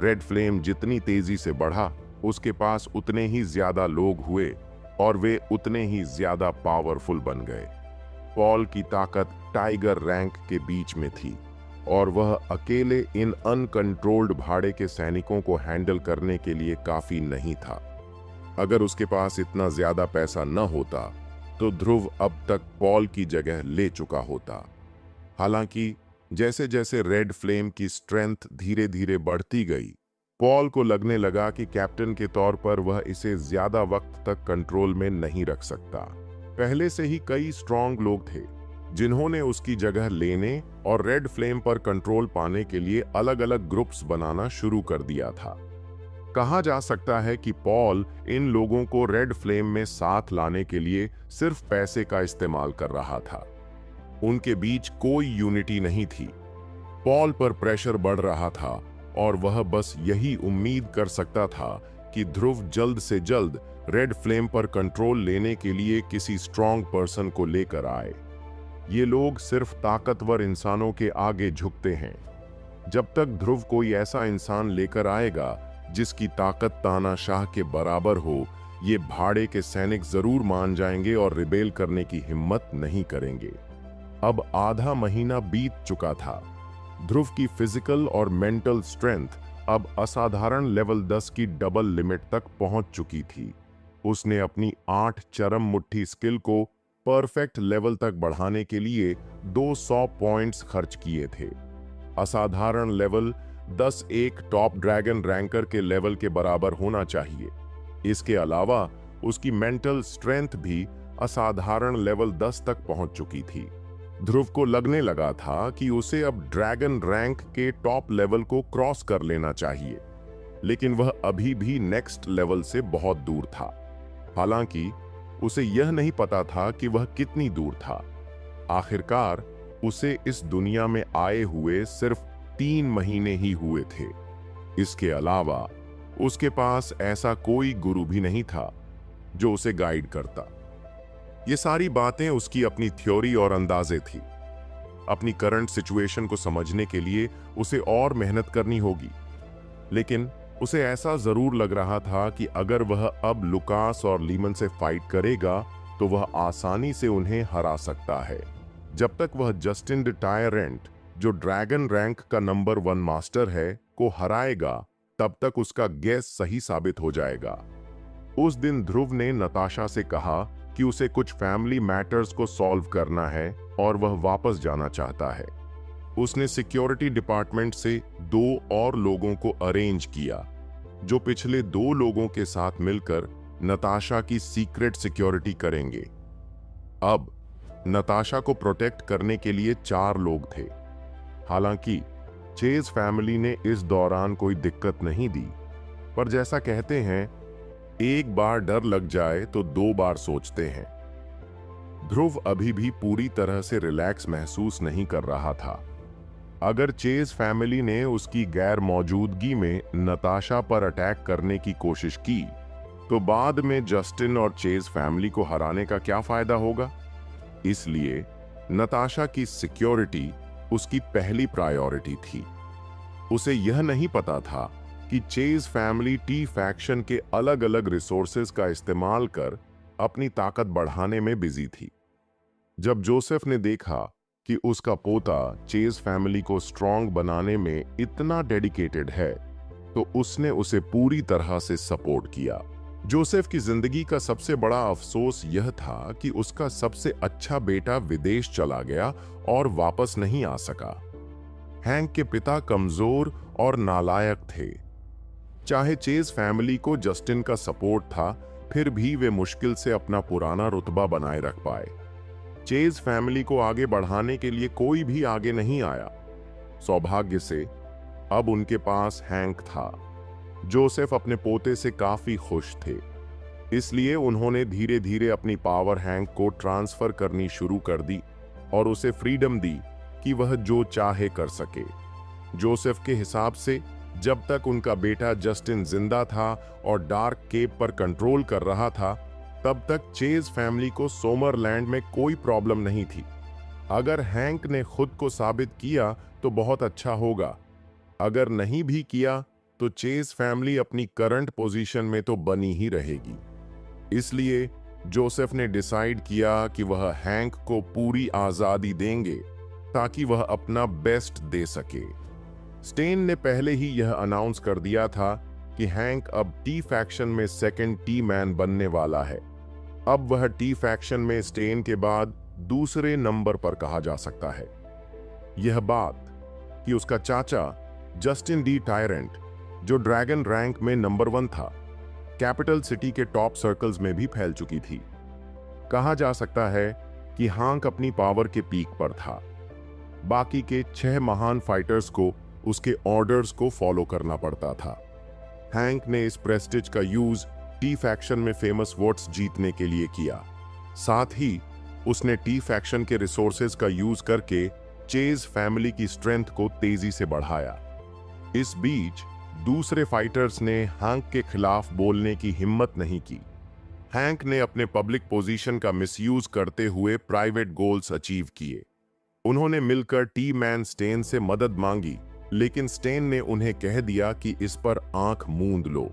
रेड फ्लेम जितनी तेजी से बढ़ा, उसके पास उतने ही ज्यादा लोग हुए और वे उतने ही ज्यादा पावरफुल बन गए। पॉल की ताकत टाइगर रैंक के बीच में थी और वह अकेले इन अनकंट्रोल्ड भाड़े के सैनिकों को हैंडल करने के लिए काफी नहीं था। अगर उसके पास इतना ज्यादा पैसा न होता तो ध्रुव अब तक पॉल की जगह ले चुका होता। हालांकि जैसे जैसे रेड फ्लेम की स्ट्रेंथ धीरे धीरे बढ़ती गई, पॉल को लगने लगा कि कैप्टन के तौर पर वह इसे ज्यादा वक्त तक कंट्रोल में नहीं रख सकता। पहले से ही कई स्ट्रांग लोग थे जिन्होंने उसकी जगह लेने और रेड फ्लेम पर कंट्रोल पाने के लिए अलग अलग ग्रुप्स बनाना शुरू कर दिया था। कहा जा सकता है कि पॉल इन लोगों को रेड फ्लेम में साथ लाने के लिए सिर्फ पैसे का इस्तेमाल कर रहा था। उनके बीच कोई यूनिटी नहीं थी। पॉल पर प्रेशर बढ़ रहा था और वह बस यही उम्मीद कर सकता था कि ध्रुव जल्द से जल्द रेड फ्लेम पर कंट्रोल लेने के लिए किसी स्ट्रांग पर्सन को लेकर आए। ये लोग सिर्फ ताकतवर इंसानों के आगे झुकते हैं। जब तक ध्रुव कोई ऐसा इंसान लेकर आएगा जिसकी ताकत तानाशाह के बराबर हो, ये भाड़े के सैनिक जरूर मान जाएंगे और रिबेल करने की हिम्मत नहीं करेंगे। अब आधा महीना बीत चुका था। ध्रुव की फिजिकल और मेंटल स्ट्रेंथ अब असाधारण लेवल 10 की डबल लिमिट तक पहुंच चुकी थी। उसने अपनी 8 चरम मुट्ठी स्किल को परफेक्ट लेवल तक बढ़ाने के लिए 200 पॉइंट्स खर्च किए थे। असाधारण लेवल 10 एक टॉप ड्रैगन रैंकर के लेवल के बराबर होना चाहिए। इसके अलावा उसकी मेंटल स्ट्रेंथ भी असाधारण लेवल 10 तक पहुंच चुकी थी। ध्रुव को लगने लगा था कि उसे अब ड्रैगन रैंक के टॉप लेवल को क्रॉस कर लेना चाहिए, लेकिन वह अभी भी नेक्स्ट लेवल से बहुत दूर था। हालांकि उसे यह नहीं पता था कि वह कितनी दूर था। आखिरकार उसे इस दुनिया में आए हुए सिर्फ 3 महीने ही हुए थे। इसके अलावा उसके पास ऐसा कोई गुरु भी नहीं था जो उसे गाइड करता। ये सारी बातें उसकी अपनी थ्योरी और अंदाजे थी। अपनी करंट सिचुएशन को समझने के लिए उसे और मेहनत करनी होगी, लेकिन उसे ऐसा जरूर लग रहा था कि अगर वह अब लुकास और लीमन से फाइट करेगा तो वह आसानी से उन्हें हरा सकता है। जब तक वह जस्टिन द टायरेंट, जो ड्रैगन रैंक का नंबर 1 मास्टर है, को हराएगा, तब तक उसका गैस सही साबित हो जाएगा। उस दिन ध्रुव ने नताशा से कहा कि उसे कुछ फैमिली मैटर्स को सॉल्व करना है और वह वापस जाना चाहता है। उसने सिक्योरिटी डिपार्टमेंट से 2 और लोगों को अरेंज किया जो पिछले 2 लोगों के साथ मिलकर नताशा की सीक्रेट सिक्योरिटी करेंगे। अब नताशा को प्रोटेक्ट करने के लिए 4 लोग थे। हालांकि चेज फैमिली ने इस दौरान कोई दिक्कत नहीं दी, पर जैसा कहते हैं, एक बार डर लग जाए तो 2 बार सोचते हैं। ध्रुव अभी भी पूरी तरह से रिलैक्स महसूस नहीं कर रहा था। अगर चेज फैमिली ने उसकी गैर मौजूदगी में नताशा पर अटैक करने की कोशिश की, तो बाद में जस्टिन और चेज फैमिली को हराने का क्या फायदा होगा? इसलिए नताशा की सिक्योरिटी उसकी पहली प्रायोरिटी थी। उसे यह नहीं पता था कि चेज फैमिली टी फैक्शन के अलग अलग रिसोर्सेज का इस्तेमाल कर अपनी ताकत बढ़ाने में बिजी थी। जब जोसेफ ने देखा कि उसका पोता चेज फैमिली को स्ट्रांग बनाने में इतना डेडिकेटेड है, तो उसने उसे पूरी तरह से सपोर्ट किया। जोसेफ की जिंदगी का सबसे बड़ा अफसोस यह था कि उसका सबसे अच्छा बेटा विदेश चला गया और वापस नहीं आ सका। हैंक के पिता कमजोर और नालायक थे। चाहे चेज फैमिली को जस्टिन का सपोर्ट था, फिर भी वे मुश्किल से अपना पुराना रुतबा बनाए रख पाए। चेज फैमिली को आगे बढ़ाने के लिए कोई भी आगे नहीं आया। सौभाग्य से अब उनके पास हैंक था। जोसेफ अपने पोते से काफी खुश थे, इसलिए उन्होंने धीरे धीरे अपनी पावर हैंक को ट्रांसफर करनी शुरू कर दी और उसे फ्रीडम दी कि वह जो चाहे कर सके। जोसेफ के हिसाब से जब तक उनका बेटा जस्टिन जिंदा था और डार्क केप पर कंट्रोल कर रहा था, तब तक चेज फैमिली को सोमरलैंड में कोई प्रॉब्लम नहीं थी। अगर हैंक ने खुद को साबित किया तो बहुत अच्छा होगा, अगर नहीं भी किया तो चेज फैमिली अपनी करंट पोजीशन में तो बनी ही रहेगी। इसलिए जोसेफ ने डिसाइड किया कि वह हैंक को पूरी आजादी देंगे ताकि वह अपना बेस्ट दे सके। स्टेन ने पहले ही यह अनाउंस कर दिया था कि हैंक अब टी फैक्शन में सेकंड टी मैन बनने वाला है। अब वह टी फैक्शन में स्टेन के बाद दूसरे नंबर पर कहा जा सकता है। यह बात कि उसका चाचा जस्टिन डी टायरेंट, जो ड्रैगन रैंक में नंबर 1 था, कैपिटल सिटी के टॉप सर्कल्स में भी फैल चुकी थी। कहा जा सकता है कि हैंक अपनी पावर के पीक पर था। बाकी के 6 महान फाइटर्स को उसके ऑर्डर्स को फॉलो करना पड़ता था। हैंक ने इस प्रेस्टिज का यूज टी फैक्शन में फेमस वोट्स जीतने के लिए किया। साथ ही उसने टी फैक्शन के रिसोर्सेज का यूज करके चेज फैमिली की स्ट्रेंथ को तेजी से बढ़ाया। इस बीच दूसरे फाइटर्स ने हैंक के खिलाफ बोलने की हिम्मत नहीं की। हैंक ने अपने पब्लिक पोजीशन का मिसयूज करते हुए प्राइवेट गोल्स अचीव किए। उन्होंने मिलकर टी मैन स्टेन से मदद मांगी, लेकिन स्टेन ने उन्हें कह दिया कि इस पर आंख मूंद लो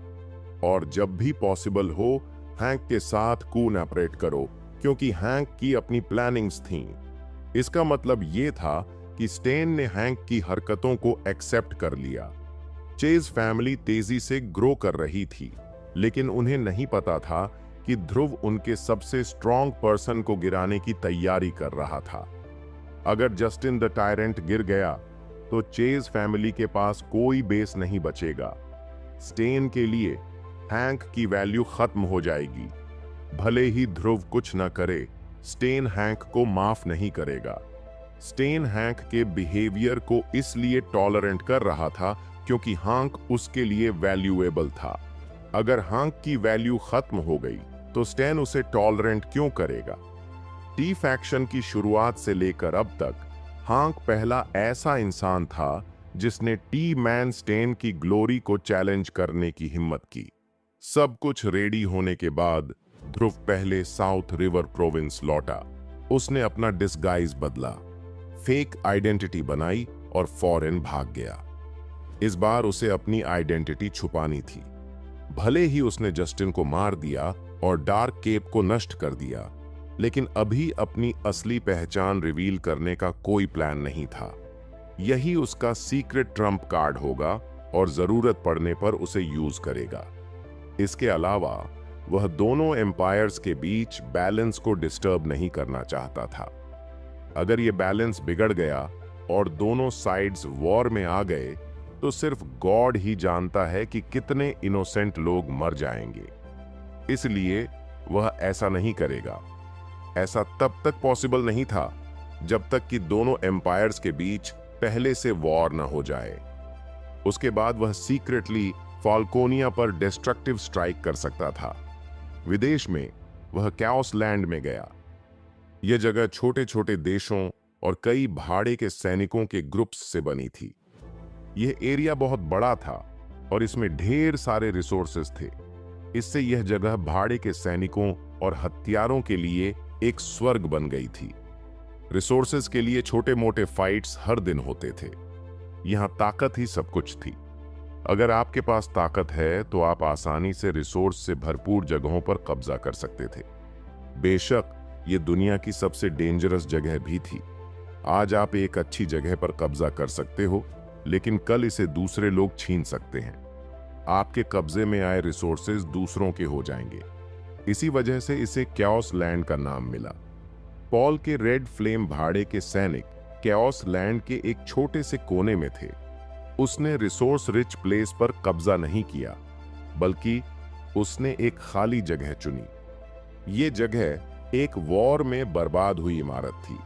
और जब भी पॉसिबल हो हैंक के साथ कोऑपरेट करो, क्योंकि हैंक की अपनी प्लानिंग्स थीं। इसका मतलब यह था कि स्टेन ने हैंक की हरकतों को एक्सेप्ट कर लिया। चेज फैमिली तेजी से ग्रो कर रही थी, लेकिन उन्हें नहीं पता था कि ध्रुव उनके सबसे स्ट्रॉन्ग पर्सन को गिराने की तैयारी कर रहा था। अगर जस्टिन द टायरेंट गिर गया तो चेज फैमिली के पास कोई बेस नहीं बचेगा। स्टेन के लिए हैंक की वैल्यू खत्म हो जाएगी। भले ही ध्रुव कुछ न करे, स्टेन हैंक को माफ नहीं करेगा। स्टेन हैंक के बिहेवियर को इसलिए टॉलरेंट कर रहा था क्योंकि हैंक उसके लिए वैल्यूएबल था। अगर हैंक की वैल्यू खत्म हो गई तो स्टेन उसे टॉलरेंट क्यों करेगा? टी फैक्शन की शुरुआत से लेकर अब तक हैंक पहला ऐसा इंसान था जिसने टी मैन स्टेन की ग्लोरी को चैलेंज करने की हिम्मत की। सब कुछ रेडी होने के बाद ध्रुव पहले साउथ रिवर प्रोविंस लौटा। उसने अपना डिस्गाइज बदला, फेक आइडेंटिटी बनाई और फॉरेन भाग गया। इस बार उसे अपनी आइडेंटिटी छुपानी थी। भले ही उसने जस्टिन को मार दिया और डार्क केप को नष्ट कर दिया, लेकिन अभी अपनी असली पहचान रिवील करने का कोई प्लान नहीं था। यही उसका सीक्रेट ट्रम्प कार्ड होगा और जरूरत पड़ने पर उसे यूज करेगा। इसके अलावा वह दोनों एम्पायर्स के बीच बैलेंस को डिस्टर्ब नहीं करना चाहता था। अगर यह बैलेंस बिगड़ गया और दोनों साइड्स वॉर में आ गए तो सिर्फ गॉड ही जानता है कि कितने इनोसेंट लोग मर जाएंगे। इसलिए वह ऐसा नहीं करेगा। ऐसा तब तक पॉसिबल नहीं था जब तक कि दोनों एम्पायर्स के बीच पहले से वॉर न हो जाए। उसके बाद वह सीक्रेटली फाल्कोनिया पर डिस्ट्रक्टिव स्ट्राइक कर सकता था। विदेश में वह कैओस लैंड में गया। यह जगह छोटे छोटे देशों और कई भाड़े के सैनिकों के ग्रुप्स से बनी थी। यह एरिया बहुत बड़ा था और इसमें ढेर सारे रिसोर्सेज थे। इससे यह जगह भाड़े के सैनिकों और हथियारों के लिए एक स्वर्ग बन गई थी। रिसोर्सेज के लिए छोटे मोटे फाइट्स हर दिन होते थे। यहां ताकत ही सब कुछ थी। अगर आपके पास ताकत है तो आप आसानी से रिसोर्स से भरपूर जगहों पर कब्जा कर सकते थे। बेशक ये दुनिया की सबसे डेंजरस जगह भी थी। आज आप एक अच्छी जगह पर कब्जा कर सकते हो, लेकिन कल इसे दूसरे लोग छीन सकते हैं। आपके कब्जे में आए रिसोर्सेज दूसरों के हो जाएंगे। इसी वजह से इसे कैओस लैंड का नाम मिला। पॉल के रेड फ्लेम भाड़े के सैनिक कैओस लैंड के एक छोटे से कोने में थे। उसने रिसोर्स रिच प्लेस पर कब्जा नहीं किया, बल्कि उसने एक खाली जगह चुनी। ये जगह एक वॉर में बर्बाद हुई इमारत थी।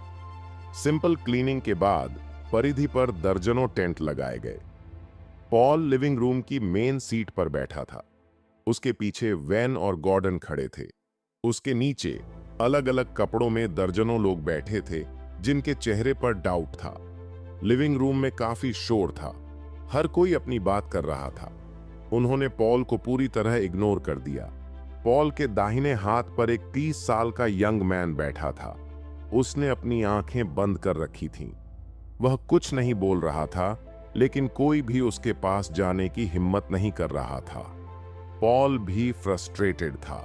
सिंपल क्लीनिंग के बाद परिधि पर दर्जनों टेंट लगाए गए। पॉल लिविंग रूम की मेन सीट पर बैठा था। उसके पीछे वैन और गॉर्डन खड़े थे। उसके नीचे अलग अलग कपड़ों में दर्जनों लोग बैठे थे, जिनके चेहरे पर डाउट था। लिविंग रूम में काफी शोर था। हर कोई अपनी बात कर रहा था। उन्होंने पॉल को पूरी तरह इग्नोर कर दिया। पॉल के दाहिने हाथ पर एक 30 साल का यंग मैन बैठा था। उसने अपनी आंखें बंद कर रखी थीं। वह कुछ नहीं बोल रहा था, लेकिन कोई भी उसके पास जाने की हिम्मत नहीं कर रहा था। पॉल भी फ्रस्ट्रेटेड था।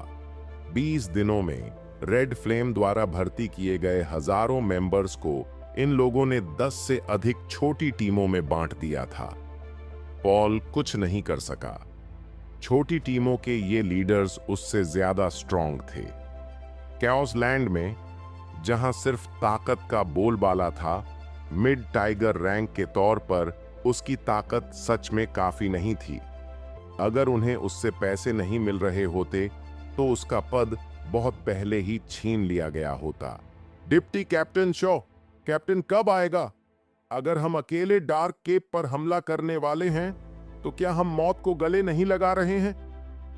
20 दिनों में रेड फ्लेम द्वारा भर्ती किए गए हजारों मेंबर्स को इन लोगों ने 10 से अधिक छोटी टीमों में बांट दिया था। पॉल कुछ नहीं कर सका। छोटी टीमों के ये लीडर्स उससे ज्यादा स्ट्रांग थे। कैओस लैंड में, जहां सिर्फ ताकत का बोलबाला था, मिड टाइगर रैंक के तौर पर उसकी ताकत सच में काफी नहीं थी। अगर उन्हें उससे पैसे नहीं मिल रहे होते तो उसका पद बहुत पहले ही छीन लिया गया होता। डिप्टी कैप्टन शो, कैप्टन कब आएगा? अगर हम अकेले डार्क केप पर हमला करने वाले हैं तो क्या हम मौत को गले नहीं लगा रहे हैं?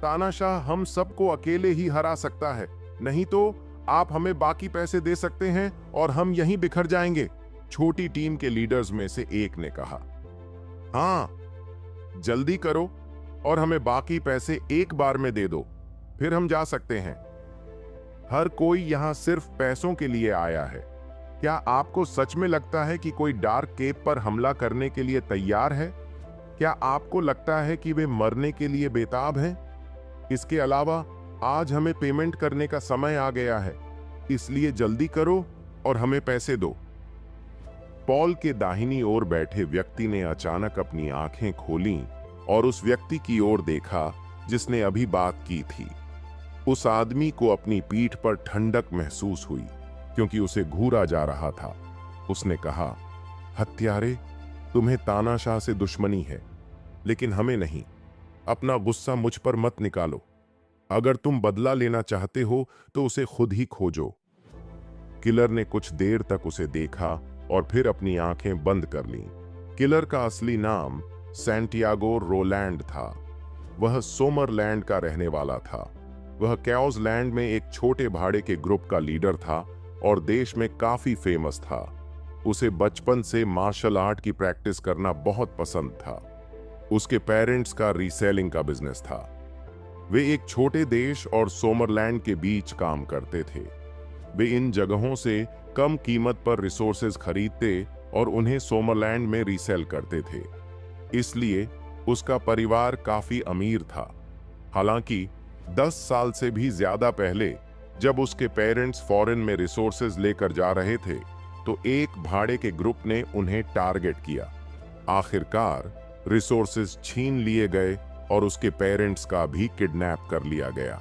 तानाशाह हम सबको अकेले ही हरा सकता है, नहीं तो आप हमें बाकी पैसे दे सकते हैं और हम यहीं बिखर जाएंगे। छोटी टीम के लीडर्स में से एक ने कहा। हाँ, जल्दी करो और हमें बाकी पैसे एक बार में दे दो, फिर हम जा सकते हैं। हर कोई यहां सिर्फ पैसों के लिए आया है। क्या आपको सच में लगता है कि कोई डार्क केप पर हमला करने के लिए तैयार है? क्या आपको लगता है कि वे मरने के लिए बेताब हैं? इसके अलावा आज हमें पेमेंट करने का समय आ गया है, इसलिए जल्दी करो और हमें पैसे दो। पॉल के दाहिनी ओर बैठे व्यक्ति ने अचानक अपनी आंखें खोलीं और उस व्यक्ति की ओर देखा जिसने अभी बात की थी। उस आदमी को अपनी पीठ पर ठंडक महसूस हुई, क्योंकि उसे घूरा जा रहा था। उसने कहा, हत्यारे, तुम्हें तानाशाह से दुश्मनी है, लेकिन हमें नहीं। अपना गुस्सा मुझ पर मत निकालो। अगर तुम बदला लेना चाहते हो तो उसे खुद ही खोजो। किलर ने कुछ देर तक उसे देखा और फिर अपनी आंखें बंद कर लीं। किलर का असली नाम सैंटियागो रोलैंड था। वह सोमरलैंड का रहने वाला था। वह कैओस लैंड में एक छोटे भाड़े के ग्रुप का लीडर था और देश में काफी फेमस था। उसे बचपन से मार्शल आर्ट की प्रैक्टिस करना बहुत पसंद था। उसके पेरेंट्स का रीसेलिंग का बिजनेस था। वे एक छोटे देश और सोमरलैंड के बीच काम करते थे। वे इन जगहों से कम कीमत पर रिसोर्सेज खरीदते और उन्हें सोमरलैंड में रीसेल करते थे। इसलिए उसका परिवार काफी अमीर था। हालांकि 10 साल से भी ज्यादा पहले जब उसके पेरेंट्स फॉरेन में रिसोर्सेज लेकर जा रहे थे तो एक भाड़े के ग्रुप ने उन्हें टारगेट किया। आखिरकार रिसोर्सेज छीन लिए गए और उसके पेरेंट्स का भी किडनैप कर लिया गया।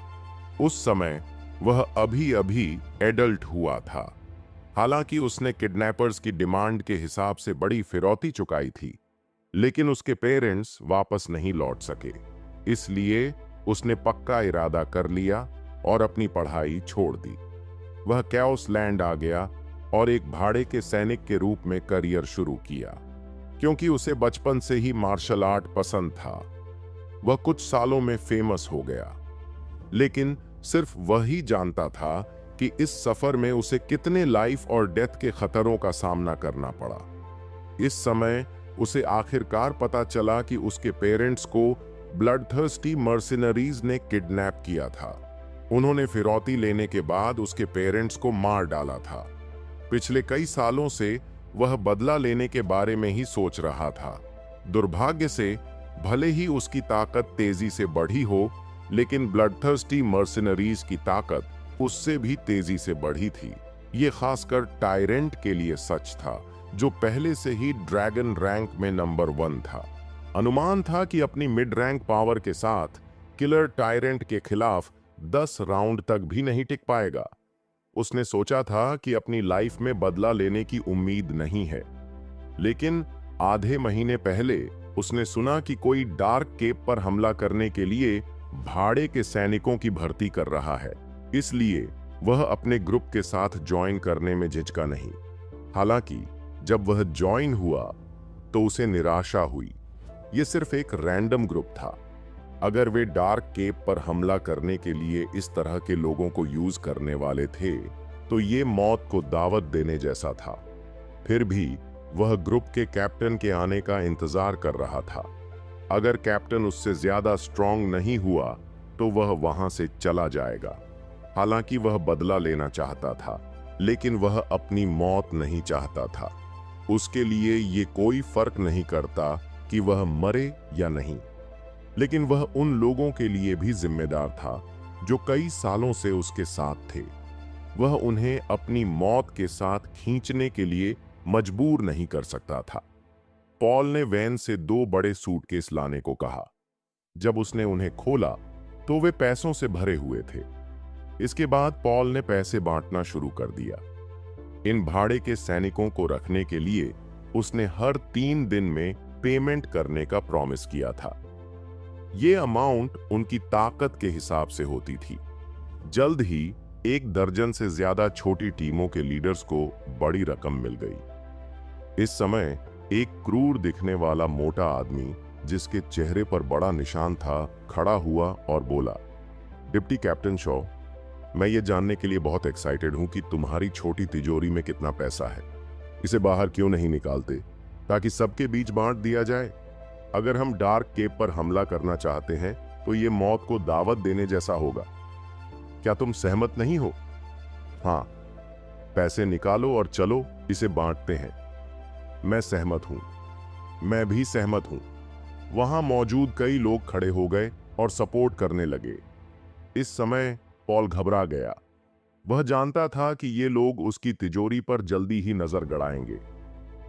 उस समय वह अभी अभी एडल्ट हुआ था। हालांकि उसने किडनैपर्स की डिमांड के हिसाब से बड़ी फिरौती चुकाई थी, लेकिन उसके पेरेंट्स वापस नहीं लौट सके। इसलिए उसने पक्का इरादा कर लिया और अपनी पढ़ाई छोड़ दी। वह कैओस लैंड आ गया और एक भाड़े के सैनिक के रूप में करियर शुरू किया। क्योंकि उसे बचपन से ही मार्शल आर्ट पसंद था, वह कुछ सालों में फेमस हो गया। लेकिन सिर्फ वही जानता था कि इस सफर में उसे कितने लाइफ और डेथ के खतरों का सामना करना पड़ा। इस समय उसे आखिरकार पता चला कि उसके पेरेंट्स को ब्लडथर्स्टी मर्सिनरीज ने किडनैप किया था। उन्होंने फिरौती लेने के बाद उसके पेरेंट्स को मार डाला था। पिछले कई सालों से वह बदला लेने के बारे में ही सोच रहा था। दुर्भाग्य से भले ही उसकी ताकत तेजी से बढ़ी हो, लेकिन ब्लडथर्स्टी मर्सिनरीज की ताकत उससे भी तेजी से बढ़ी थी। ये खासकर टायरेंट के लिए सच था, जो पहले से ही ड्रैगन रैंक में नंबर 1 था। अनुमान था कि अपनी मिड रैंक पावर के साथ किलर टायरेंट के खिलाफ 10 राउंड तक भी नहीं टिक पाएगा। उसने सोचा था कि अपनी लाइफ में बदला लेने की उम्मीद नहीं है, लेकिन आधे महीने पहले उसने सुना कि कोई डार्क केप पर हमला करने के लिए भाड़े के सैनिकों की भर्ती कर रहा है। इसलिए वह अपने ग्रुप के साथ ज्वाइन करने में झिझका नहीं। हालांकि जब वह ज्वाइन हुआ तो उसे निराशा हुई। यह सिर्फ एक रैंडम ग्रुप था। अगर वे डार्क केप पर हमला करने के लिए इस तरह के लोगों को यूज करने वाले थे, तो ये मौत को दावत देने जैसा था। फिर भी वह ग्रुप के कैप्टन के आने का इंतजार कर रहा था। अगर कैप्टन उससे ज्यादा स्ट्रांग नहीं हुआ तो वह वहां से चला जाएगा। हालांकि वह बदला लेना चाहता था, लेकिन वह अपनी मौत नहीं चाहता था। उसके लिए ये कोई फर्क नहीं करता कि वह मरे या नहीं। लेकिन वह उन लोगों के लिए भी जिम्मेदार था जो कई सालों से उसके साथ थे। वह उन्हें अपनी मौत के साथ खींचने के लिए मजबूर नहीं कर सकता था। पॉल ने वैन से 2 बड़े सूटकेस लाने को कहा। जब उसने उन्हें खोला तो वे पैसों से भरे हुए थे। इसके बाद पॉल ने पैसे बांटना शुरू कर दिया। इन भाड़े के सैनिकों को रखने के लिए उसने हर 3 दिन में पेमेंट करने का प्रॉमिस किया था। ये अमाउंट उनकी ताकत के हिसाब से होती थी। जल्द ही 1 दर्जन से ज्यादा छोटी टीमों के लीडर्स को बड़ी रकम मिल गई। इस समय एक क्रूर दिखने वाला मोटा आदमी, जिसके चेहरे पर बड़ा निशान था, खड़ा हुआ और बोला, डिप्टी कैप्टन शॉ, मैं ये जानने के लिए बहुत एक्साइटेड हूं कि तुम्हारी छोटी तिजोरी में कितना पैसा है। इसे बाहर क्यों नहीं निकालते ताकि सबके बीच बांट दिया जाए। अगर हम डार्क केप पर हमला करना चाहते हैं तो ये मौत को दावत देने जैसा होगा। क्या तुम सहमत नहीं हो? हाँ, पैसे निकालो और चलो इसे बांटते हैं। मैं सहमत हूं। मैं भी सहमत हूं। वहां मौजूद कई लोग खड़े हो गए और सपोर्ट करने लगे। इस समय पॉल घबरा गया। वह जानता था कि ये लोग उसकी तिजोरी पर जल्दी ही नजर गड़ाएंगे।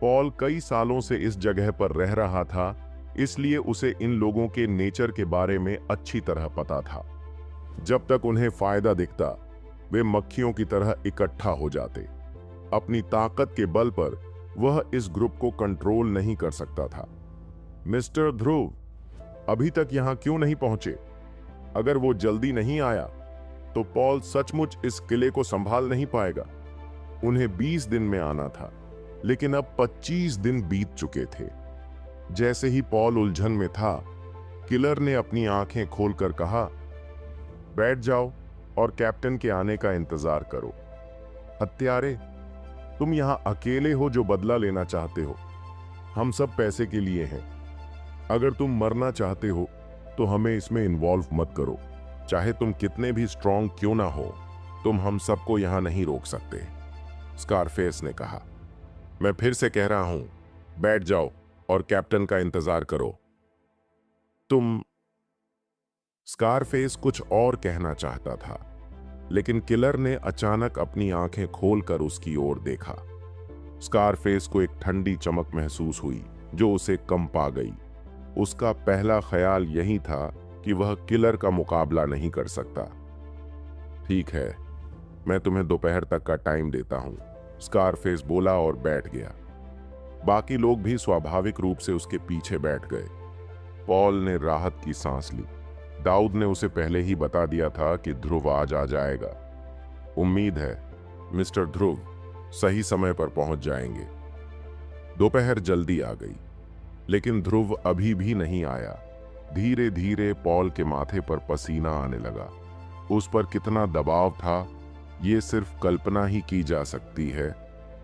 पॉल कई सालों से इस जगह पर रह रहा था, इसलिए उसे इन लोगों के नेचर के बारे में अच्छी तरह पता था। जब तक उन्हें फायदा दिखता, वे मक्खियों की तरह इकट्ठा हो जाते। अपनी ताकत के बल पर वह इस ग्रुप को कंट्रोल नहीं कर सकता था। मिस्टर ध्रुव अभी तक यहां क्यों नहीं पहुंचे? अगर वो जल्दी नहीं आया तो पॉल सचमुच इस किले को संभाल नहीं पाएगा। उन्हें 20 दिन में आना था, लेकिन अब 25 दिन बीत चुके थे। जैसे ही पॉल उलझन में था, किलर ने अपनी आंखें खोलकर कहा, बैठ जाओ और कैप्टन के आने का इंतजार करो। हत्यारे, तुम यहां अकेले हो जो बदला लेना चाहते हो। हम सब पैसे के लिए हैं। अगर तुम मरना चाहते हो तो हमें इसमें इन्वॉल्व मत करो। चाहे तुम कितने भी स्ट्रांग क्यों ना हो, तुम हम सबको यहां नहीं रोक सकते। स्कारफेस ने कहा। मैं फिर से कह रहा हूं, बैठ जाओ और कैप्टन का इंतजार करो। तुम स्कारफेस कुछ और कहना चाहता था, लेकिन किलर ने अचानक अपनी आंखें खोलकर उसकी ओर देखा। स्कारफेस को एक ठंडी चमक महसूस हुई जो उसे कंपा गई। उसका पहला ख्याल यही था कि वह किलर का मुकाबला नहीं कर सकता। ठीक है, मैं तुम्हें दोपहर तक का टाइम देता हूं। स्कारफेस बोला और बैठ गया। बाकी लोग भी स्वाभाविक रूप से उसके पीछे बैठ गए। पॉल ने राहत की सांस ली। दाऊद ने उसे पहले ही बता दिया था कि ध्रुव आज आ जाएगा। उम्मीद है मिस्टर ध्रुव सही समय पर पहुंच जाएंगे। दोपहर जल्दी आ गई, लेकिन ध्रुव अभी भी नहीं आया। धीरे धीरे पॉल के माथे पर पसीना आने लगा। उस पर कितना दबाव था, ये सिर्फ कल्पना ही की जा सकती है,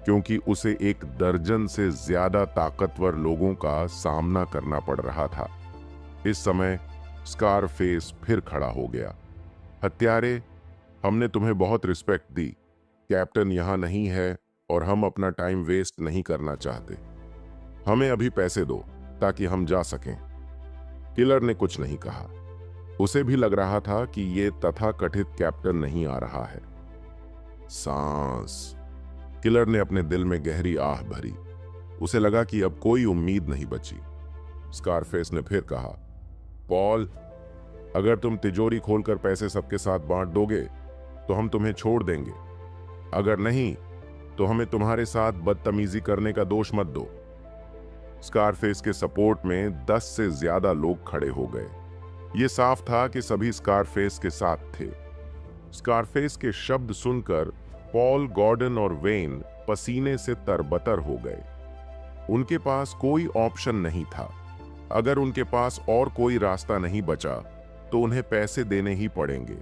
क्योंकि उसे 1 दर्जन से ज्यादा ताकतवर लोगों का सामना करना पड़ रहा था। इस समय स्कारफेस फिर खड़ा हो गया। हत्यारे, हमने तुम्हें बहुत रिस्पेक्ट दी। कैप्टन यहां नहीं है और हम अपना टाइम वेस्ट नहीं करना चाहते। हमें अभी पैसे दो ताकि हम जा सकें। किलर ने कुछ नहीं कहा। उसे भी लग रहा था कि ये तथाकथित कैप्टन नहीं आ रहा है। सांस। किलर ने अपने दिल में गहरी आह भरी। उसे लगा कि अब कोई उम्मीद नहीं बची। स्कारफेस ने फिर कहा, पॉल, अगर तुम तिजोरी खोलकर पैसे सबके साथ बांट दोगे तो हम तुम्हें छोड़ देंगे। अगर नहीं तो हमें तुम्हारे साथ बदतमीजी करने का दोष मत दो। स्कारफेस के सपोर्ट में 10 से ज्यादा लोग खड़े हो गए। यह साफ था कि सभी स्कारफेस के साथ थे। स्कारफेस के शब्द सुनकर पॉल, गॉर्डन और वेन पसीने से तरबतर हो गए। उनके पास कोई ऑप्शन नहीं था। अगर उनके पास और कोई रास्ता नहीं बचा तो उन्हें पैसे देने ही पड़ेंगे।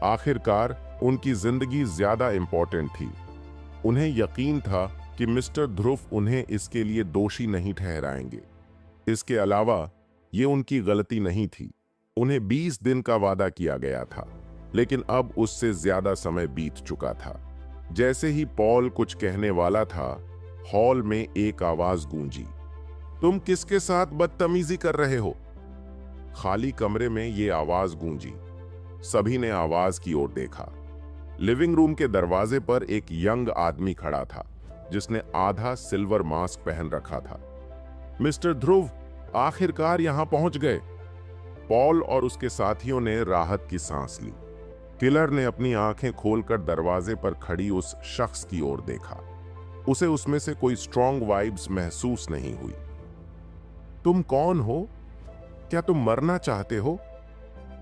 आखिरकार उनकी जिंदगी ज्यादा इंपॉर्टेंट थी। उन्हें यकीन था कि मिस्टर ध्रुव उन्हें इसके लिए दोषी नहीं ठहराएंगे। इसके अलावा ये उनकी गलती नहीं थी। उन्हें 20 दिन का वादा किया गया था, लेकिन अब उससे ज्यादा समय बीत चुका था। जैसे ही पॉल कुछ कहने वाला था, हॉल में एक आवाज गूंजी, तुम किसके साथ बदतमीजी कर रहे हो? खाली कमरे में ये आवाज गूंजी। सभी ने आवाज की ओर देखा। लिविंग रूम के दरवाजे पर एक यंग आदमी खड़ा था, जिसने आधा सिल्वर मास्क पहन रखा था। मिस्टर ध्रुव आखिरकार यहां पहुंच गए। पॉल और उसके साथियों ने राहत की सांस ली। किलर ने अपनी आंखें खोलकर दरवाजे पर खड़ी उस शख्स की ओर देखा। उसे उसमें से कोई स्ट्रॉन्ग वाइब्स महसूस नहीं हुई। तुम कौन हो? क्या तुम मरना चाहते हो?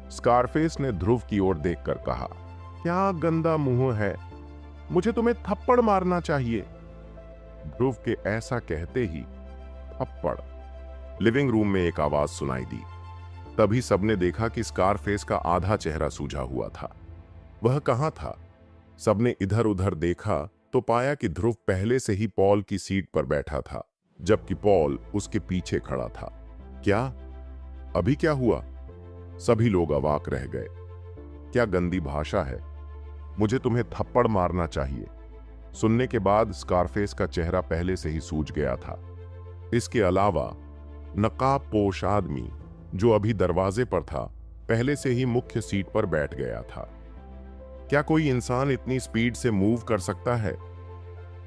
स्कारफेस ने ध्रुव की ओर देखकर कहा, क्या गंदा मुंह है, मुझे तुम्हें थप्पड़ मारना चाहिए। ध्रुव के ऐसा कहते ही थप्पड़। लिविंग रूम में एक आवाज सुनाई दी। तभी सबने देखा कि स्कारफेस का आधा चेहरा सूजा हुआ था। वह कहां था? सबने इधर उधर देखा तो पाया कि ध्रुव पहले से ही पॉल की सीट पर बैठा था, जबकि पॉल उसके पीछे खड़ा था। क्या? अभी क्या हुआ? सभी लोग अवाक रह गए। क्या गंदी भाषा है, मुझे तुम्हें थप्पड़ मारना चाहिए। सुनने के बाद स्कारफेस का चेहरा पहले से ही सूज गया था। इसके अलावा नकाबपोश आदमी जो अभी दरवाजे पर था, पहले से ही मुख्य सीट पर बैठ गया था। क्या कोई इंसान इतनी स्पीड से मूव कर सकता है?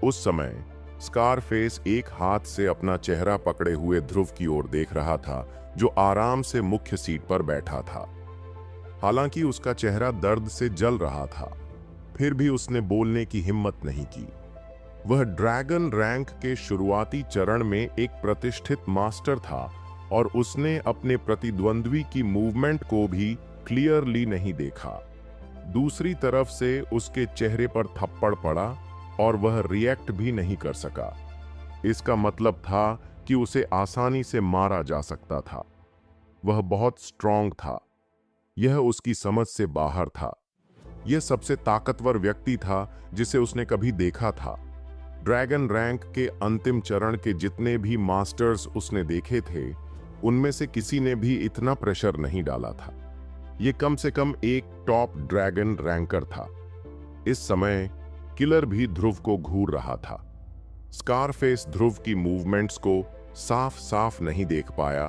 उस समय स्कारफेस एक हाथ से अपना चेहरा पकड़े हुए ध्रुव की ओर देख रहा था, जो आराम से मुख्य सीट पर बैठा था। हालांकि उसका चेहरा दर्द से जल रहा था, फिर भी उसने बोलने की हिम्मत नहीं की। वह ड्रैगन रैंक के शुरुआती चरण में एक प्रतिष्ठित मास्टर था और उसने अपने प्रतिद्वंद्वी की मूवमेंट को भी क्लियरली नहीं देखा। दूसरी तरफ से उसके चेहरे पर थप्पड़ पड़ा और वह रिएक्ट भी नहीं कर सका। इसका मतलब था कि उसे आसानी से मारा जा सकता था। वह बहुत स्ट्रांग था। यह उसकी समझ से बाहर था। यह सबसे ताकतवर व्यक्ति था जिसे उसने कभी देखा था। ड्रैगन रैंक के अंतिम चरण के जितने भी मास्टर्स उसने देखे थे, उनमें से किसी ने भी इतना प्रेशर नहीं डाला था। यह कम से कम एक टॉप ड्रैगन रैंकर था। इस समय किलर भी ध्रुव को घूर रहा था। स्कारफेस ध्रुव की मूवमेंट्स को साफ साफ नहीं देख पाया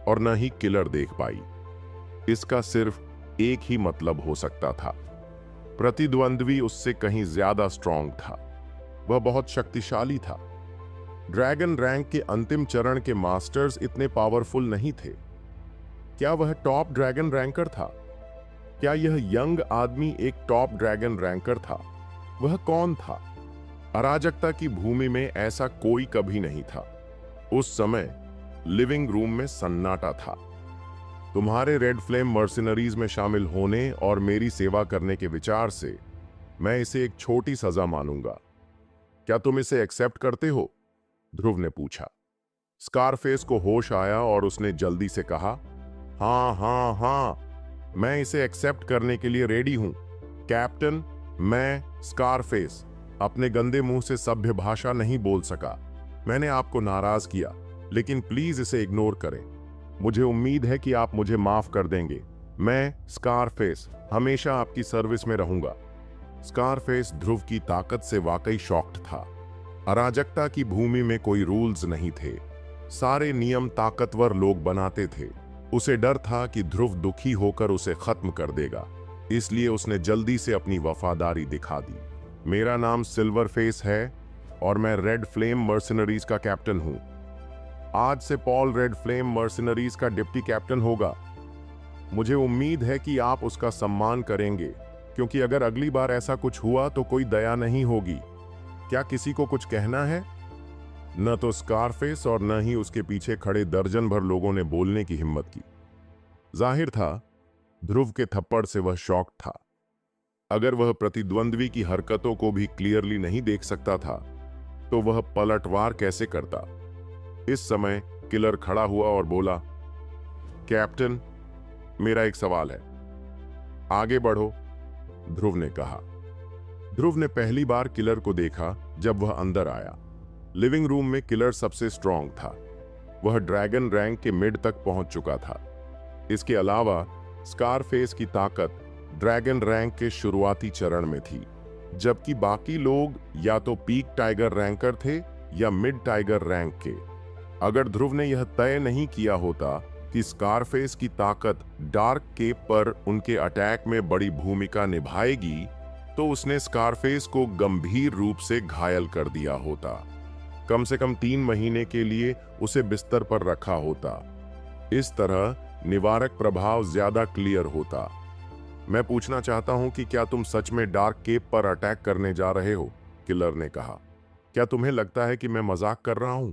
और न ही किलर देख पाई। इसका सिर्फ एक ही मतलब हो सकता था, प्रतिद्वंद्वी उससे कहीं ज्यादा स्ट्रांग था। वह बहुत शक्तिशाली था। ड्रैगन रैंक के अंतिम चरण के मास्टर्स इतने पावरफुल नहीं थे। क्या वह टॉप ड्रैगन रैंकर था? क्या यह यंग आदमी एक टॉप ड्रैगन रैंकर था? वह कौन था? अराजकता की भूमि में ऐसा कोई कभी नहीं था। उस समय लिविंग रूम में सन्नाटा था। तुम्हारे रेड फ्लेम मर्सिनरीज में शामिल होने और मेरी सेवा करने के विचार से मैं इसे एक छोटी सजा मानूंगा। क्या तुम इसे एक्सेप्ट करते हो? ध्रुव ने पूछा। स्कारफेस को होश आया और उसने जल्दी से कहा, हाँ हाँ हाँ, मैं इसे एक्सेप्ट करने के लिए रेडी हूं। कैप्टन, मैं स्कारफेस अपने गंदे मुंह से सभ्य भाषा नहीं बोल सका। मैंने आपको नाराज किया, लेकिन प्लीज इसे इग्नोर करें। मुझे उम्मीद है कि आप मुझे माफ कर देंगे। मैं स्कारफेस हमेशा आपकी सर्विस में रहूंगा। स्कारफेस ध्रुव की ताकत से वाकई शॉक्ड था। अराजकता की भूमि में कोई रूल्स नहीं थे। सारे नियम ताकतवर लोग बनाते थे। उसे डर था कि ध्रुव दुखी होकर उसे खत्म कर देगा, इसलिए उसने जल्दी से अपनी वफादारी दिखा दी। मेरा नाम सिल्वर फेस है और मैं रेड फ्लेम मर्सिनरीज का कैप्टन हूं। आज से पॉल रेड फ्लेम मर्सिनरीज का डिप्टी कैप्टन होगा। मुझे उम्मीद है कि आप उसका सम्मान करेंगे, क्योंकि अगर अगली बार ऐसा कुछ हुआ तो कोई दया नहीं होगी। क्या किसी को कुछ कहना है? न तो स्कारफेस और न ही उसके पीछे खड़े दर्जन भर लोगों ने बोलने की हिम्मत की। जाहिर था ध्रुव के थप्पड़ से वह शॉक था। अगर वह प्रतिद्वंद्वी की हरकतों को भी क्लियरली नहीं देख सकता था तो वह पलटवार कैसे करता। इस समय किलर खड़ा हुआ और बोला, कैप्टन, मेरा एक सवाल है। आगे बढ़ो, ध्रुव ने कहा। ध्रुव ने पहली बार किलर को देखा जब वह अंदर आया। लिविंग रूम में किलर सबसे स्ट्रांग था। वह ड्रैगन रैंक के मिड तक पहुंच चुका था। इसके अलावा स्कारफेस की ताकत ड्रैगन रैंक के शुरुआती चरण में थी, जबकि बाकी लोग या तो पीक टाइगर रैंकर थे या मिड टाइगर रैंक के। अगर ध्रुव ने यह तय नहीं किया होता कि स्कारफेस की ताकत डार्क केप पर उनके अटैक में बड़ी भूमिका निभाएगी, तो उसने स्कारफेस को गंभीर रूप से घायल कर दिया होता। कम से कम 3 महीने के लिए उसे बिस्तर पर रखा होता। इस तरह निवारक प्रभाव ज्यादा क्लियर होता। मैं पूछना चाहता हूं कि क्या तुम सच में डार्क केप पर अटैक करने जा रहे हो? किलर ने कहा। क्या तुम्हें लगता है कि मैं मजाक कर रहा हूं?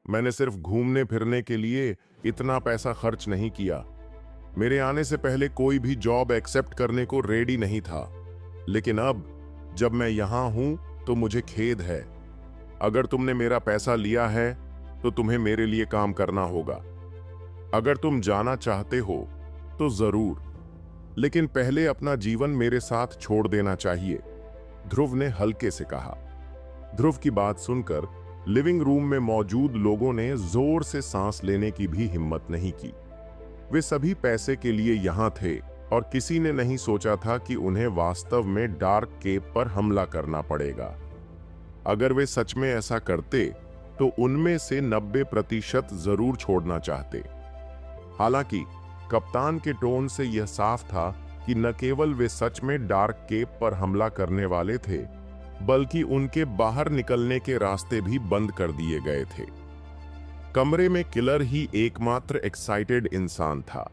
मैंने सिर्फ घूमने फिरने के लिए इतना पैसा खर्च नहीं किया। मेरे आने से पहले कोई भी जॉब एक्सेप्ट करने को रेडी नहीं था, लेकिन अब जब मैं यहां हूं तो मुझे खेद है। अगर तुमने मेरा पैसा लिया है तो तुम्हें मेरे लिए काम करना होगा। अगर तुम जाना चाहते हो तो जरूर, लेकिन पहले अपना जीवन मेरे साथ छोड़ देना चाहिए, ध्रुव ने हल्के से कहा। ध्रुव की बात सुनकर लिविंग रूम में मौजूद लोगों ने जोर से सांस लेने की भी हिम्मत नहीं की। वे सभी पैसे के लिए यहां थे और किसी ने नहीं सोचा था कि उन्हें वास्तव में डार्क केप पर हमला करना पड़ेगा। अगर वे सच में ऐसा करते तो उनमें से 90% जरूर छोड़ना चाहते। हालांकि कप्तान के टोन से यह साफ था कि न केवल वे सच में डार्क केप पर हमला करने वाले थे, बल्कि उनके बाहर निकलने के रास्ते भी बंद कर दिए गए थे। कमरे में किलर ही एकमात्र एक्साइटेड इंसान था।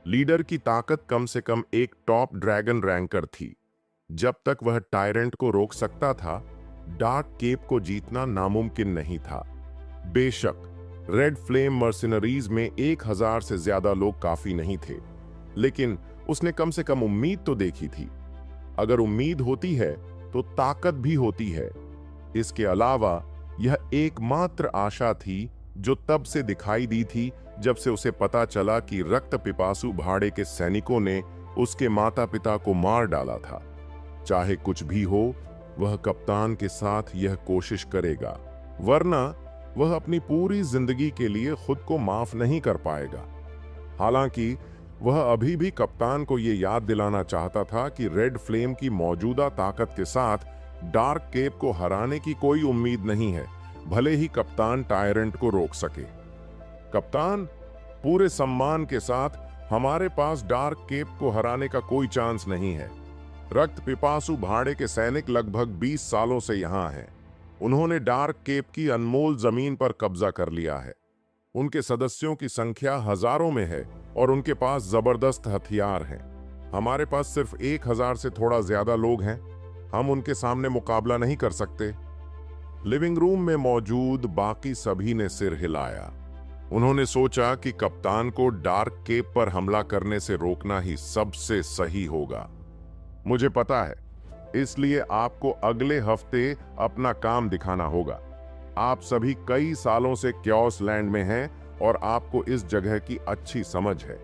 लीडर की ताकत कम से कम एक टॉप ड्रैगन रैंकर थी। जब तक वह टायरेंट को रोक सकता था, डार्क केप को जीतना नामुमकिन नहीं था। बेशक रेड फ्लेम मर्सिनरीज में 1000 से ज्यादा लोग काफी नहीं थे, लेकिन उसने कम से कम उम्मीद तो देखी थी। अगर उम्मीद होती है तो ताकत भी होती है। इसके अलावा यह एकमात्र आशा थी जो तब से दिखाई दी थी जब से उसे पता चला कि रक्त पिपासु भाड़े के सैनिकों ने उसके माता पिता को मार डाला था। चाहे कुछ भी हो, वह कप्तान के साथ यह कोशिश करेगा, वरना वह अपनी पूरी जिंदगी के लिए खुद को माफ नहीं कर पाएगा। हालांकि वह अभी भी कप्तान को यह याद दिलाना चाहता था कि रेड फ्लेम की मौजूदा ताकत के साथ डार्क केप को हराने की कोई उम्मीद नहीं है, भले ही कप्तान टायरेंट को रोक सके। कप्तान, पूरे सम्मान के साथ, हमारे पास डार्क केप को हराने का कोई चांस नहीं है। रक्त पिपासु भाड़े के सैनिक लगभग 20 सालों से यहां हैं। उन्होंने डार्क केप की अनमोल जमीन पर कब्जा कर लिया है। उनके सदस्यों की संख्या हजारों में है और उनके पास जबरदस्त हथियार हैं। हमारे पास सिर्फ 1000 से थोड़ा ज्यादा लोग हैं। हम उनके सामने मुकाबला नहीं कर सकते। लिविंग रूम में मौजूद बाकी सभी ने सिर हिलाया। उन्होंने सोचा कि कप्तान को डार्क केप पर हमला करने से रोकना ही सबसे सही होगा। मुझे पता है, इसलिए आपको अगले हफ्ते अपना काम दिखाना होगा। आप सभी कई सालों से क्योस लैंड में हैं और आपको इस जगह की अच्छी समझ है।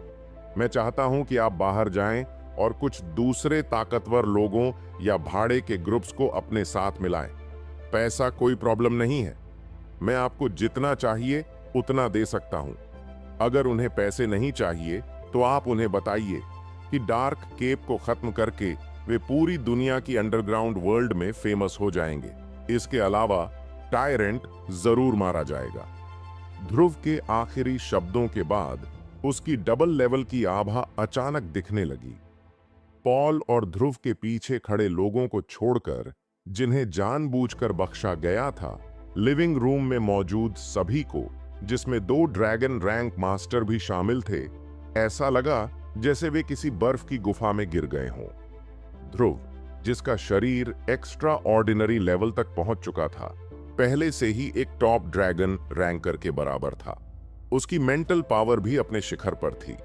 मैं चाहता हूं कि आप बाहर जाएं और कुछ दूसरे ताकतवर लोगों या भाड़े के ग्रुप्स को अपने साथ मिलाएं। पैसा कोई प्रॉब्लम नहीं है, मैं आपको जितना चाहिए उतना दे सकता हूं। अगर उन्हें पैसे नहीं चाहिए तो आप उन्हें बताइए कि डार्क केप को खत्म करके वे पूरी दुनिया की अंडरग्राउंड वर्ल्ड में फेमस हो जाएंगे। इसके अलावा टायरेंट जरूर मारा जाएगा। ध्रुव के आखिरी शब्दों के बाद उसकी डबल लेवल की आभा अचानक दिखने लगी। पॉल और ध्रुव के पीछे खड़े लोगों को छोड़कर, जिन्हें जानबूझकर बख्शा गया था, लिविंग रूम में मौजूद सभी को, जिसमें 2 ड्रैगन रैंक मास्टर भी शामिल थे, ऐसा लगा जैसे वे किसी बर्फ की गुफा में गिर गए हों। ध्रुव, जिसका शरीर एक्स्ट्रा ऑर्डिनरी लेवल तक पहुंच चुका था, पहले से ही एक टॉप ड्रैगन रैंकर के बराबर था। उसकी मेंटल पावर भी अपने शिखर पर थी।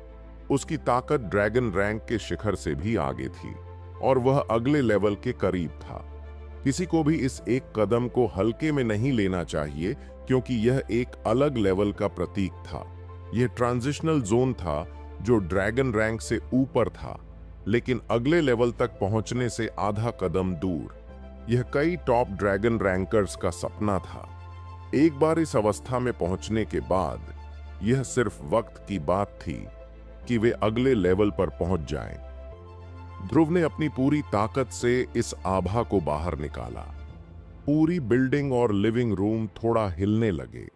उसकी ताकत ड्रैगन रैंक के शिखर से भी आगे थी और वह अगले लेवल के करीब था। किसी को भी इस एक कदम को हल्के में नहीं लेना चाहिए, क्योंकि यह एक अलग लेवल का प्रतीक था। यह ट्रांजिशनल जोन था जो ड्रैगन रैंक से ऊपर था, लेकिन अगले लेवल तक पहुंचने से आधा कदम दूर। यह कई टॉप ड्रैगन रैंकर्स का सपना था। एक बार इस अवस्था में पहुंचने के बाद यह सिर्फ वक्त की बात थी कि वे अगले लेवल पर पहुंच जाएं। ध्रुव ने अपनी पूरी ताकत से इस आभा को बाहर निकाला। पूरी बिल्डिंग और लिविंग रूम थोड़ा हिलने लगे।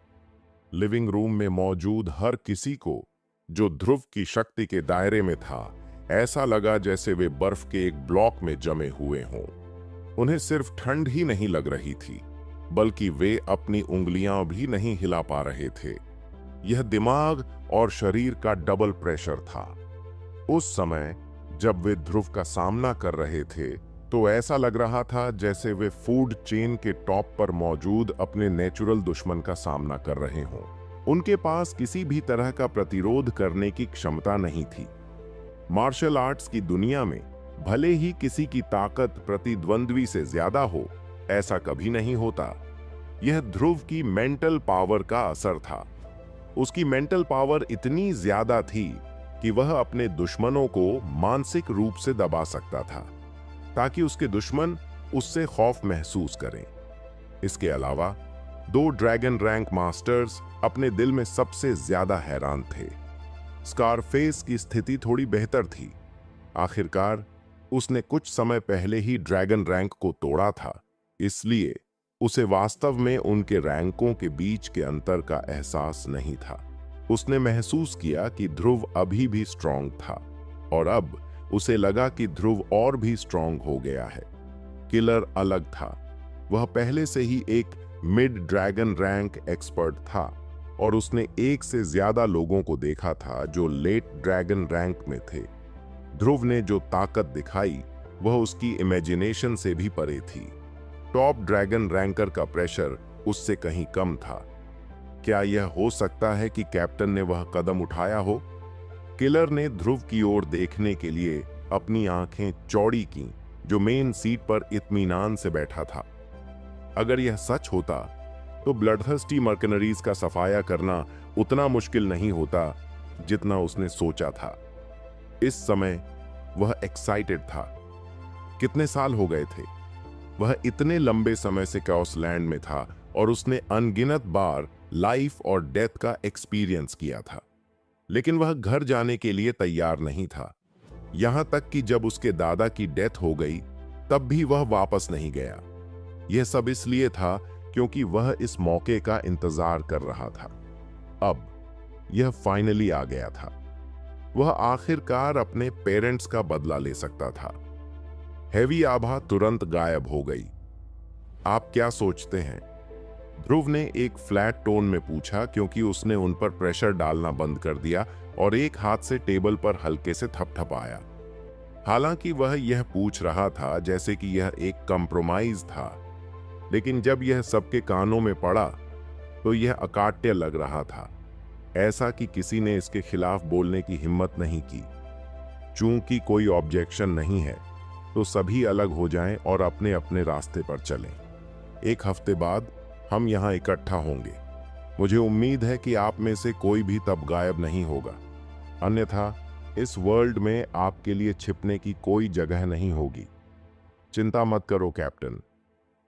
लिविंग रूम में मौजूद हर किसी को, जो ध्रुव की शक्ति के दायरे में था, ऐसा लगा जैसे वे बर्फ के एक ब्लॉक में जमे हुए हों। उन्हें सिर्फ ठंड ही नहीं लग रही थी, बल्कि वे अपनी उंगलियां भी नहीं हिला पा रहे थे। यह दिमाग और शरीर का डबल प्रेशर था। उस समय जब वे ध्रुव का सामना कर रहे थे, तो ऐसा लग रहा था जैसे वे फूड चेन के टॉप पर मौजूद अपने नेचुरल दुश्मन का सामना कर रहे हों। उनके पास किसी भी तरह का प्रतिरोध करने की क्षमता नहीं थी। मार्शल आर्ट्स की दुनिया में भले ही किसी की ताकत प्रतिद्वंद्वी से ज्यादा हो, ऐसा कभी नहीं होता। यह ध्रुव की मेंटल पावर का असर था। उसकी मेंटल पावर इतनी ज्यादा थी कि वह अपने दुश्मनों को मानसिक रूप से दबा सकता था, ताकि उसके दुश्मन उससे खौफ महसूस करें। इसके अलावा 2 ड्रैगन रैंक मास्टर्स अपने दिल में सबसे ज्यादा हैरान थे। स्कारफेस की स्थिति थोड़ी बेहतर थी। आखिरकार उसने कुछ समय पहले ही ड्रैगन रैंक को तोड़ा था, इसलिए उसे वास्तव में उनके रैंकों के बीच के अंतर का एहसास नहीं था। उसने महसूस किया कि ध्रुव अभी भी स्ट्रांग था, और अब उसे लगा कि ध्रुव और भी स्ट्रांग हो गया है। किलर अलग था। वह पहले से ही एक मिड ड्रैगन रैंक एक्सपर्ट था, और उसने एक से ज्यादा लोगों को देखा था जो लेट ड्रैगन रैंक में थे। ध्रुव ने जो ताकत दिखाई, वह उसकी इमेजिनेशन से भी परे थी। टॉप ड्रैगन रैंकर का प्रेशर उससे कहीं कम था। क्या यह हो सकता है कि कैप्टन ने वह कदम उठाया हो? किलर ने ध्रुव की ओर देखने के लिए अपनी आंखें चौड़ी की, जो मेन सीट पर इत्मीनान से बैठा था। अगर यह सच होता तो ब्लडथर्स्टी मर्कनरीज का सफाया करना उतना मुश्किल नहीं होता जितना उसने सोचा था। इस समय वह एक्साइटेड था। कितने साल हो गए थे? वह इतने लंबे समय से क्योस लैंड में था और उसने अनगिनत बार लाइफ और डेथ का एक्सपीरियंस किया था, लेकिन वह घर जाने के लिए तैयार नहीं था। यहां तक कि जब उसके दादा की डेथ हो गई, तब भी वह वापस नहीं गया। यह सब इसलिए था क्योंकि वह इस मौके का इंतजार कर रहा था। अब यह फाइनली आ गया था। वह आखिरकार अपने पेरेंट्स का बदला ले सकता था। हेवी आभा तुरंत गायब हो गई। आप क्या सोचते हैं? ध्रुव ने एक फ्लैट टोन में पूछा, क्योंकि उसने उन पर प्रेशर डालना बंद कर दिया और एक हाथ से टेबल पर हल्के से थपथपाया। हालांकि वह यह पूछ रहा था जैसे कि यह एक कंप्रोमाइज था। लेकिन जब यह सबके कानों में पड़ा तो यह अकाट्य लग रहा था, ऐसा कि किसी ने इसके खिलाफ बोलने की हिम्मत नहीं की। चूंकि कोई ऑब्जेक्शन नहीं है तो सभी अलग हो जाएं और अपने अपने रास्ते पर चलें। 1 हफ्ते बाद हम यहाँ इकट्ठा होंगे। मुझे उम्मीद है कि आप में से कोई भी तब गायब नहीं होगा, अन्यथा इस वर्ल्ड में आपके लिए छिपने की कोई जगह नहीं होगी। चिंता मत करो कैप्टन,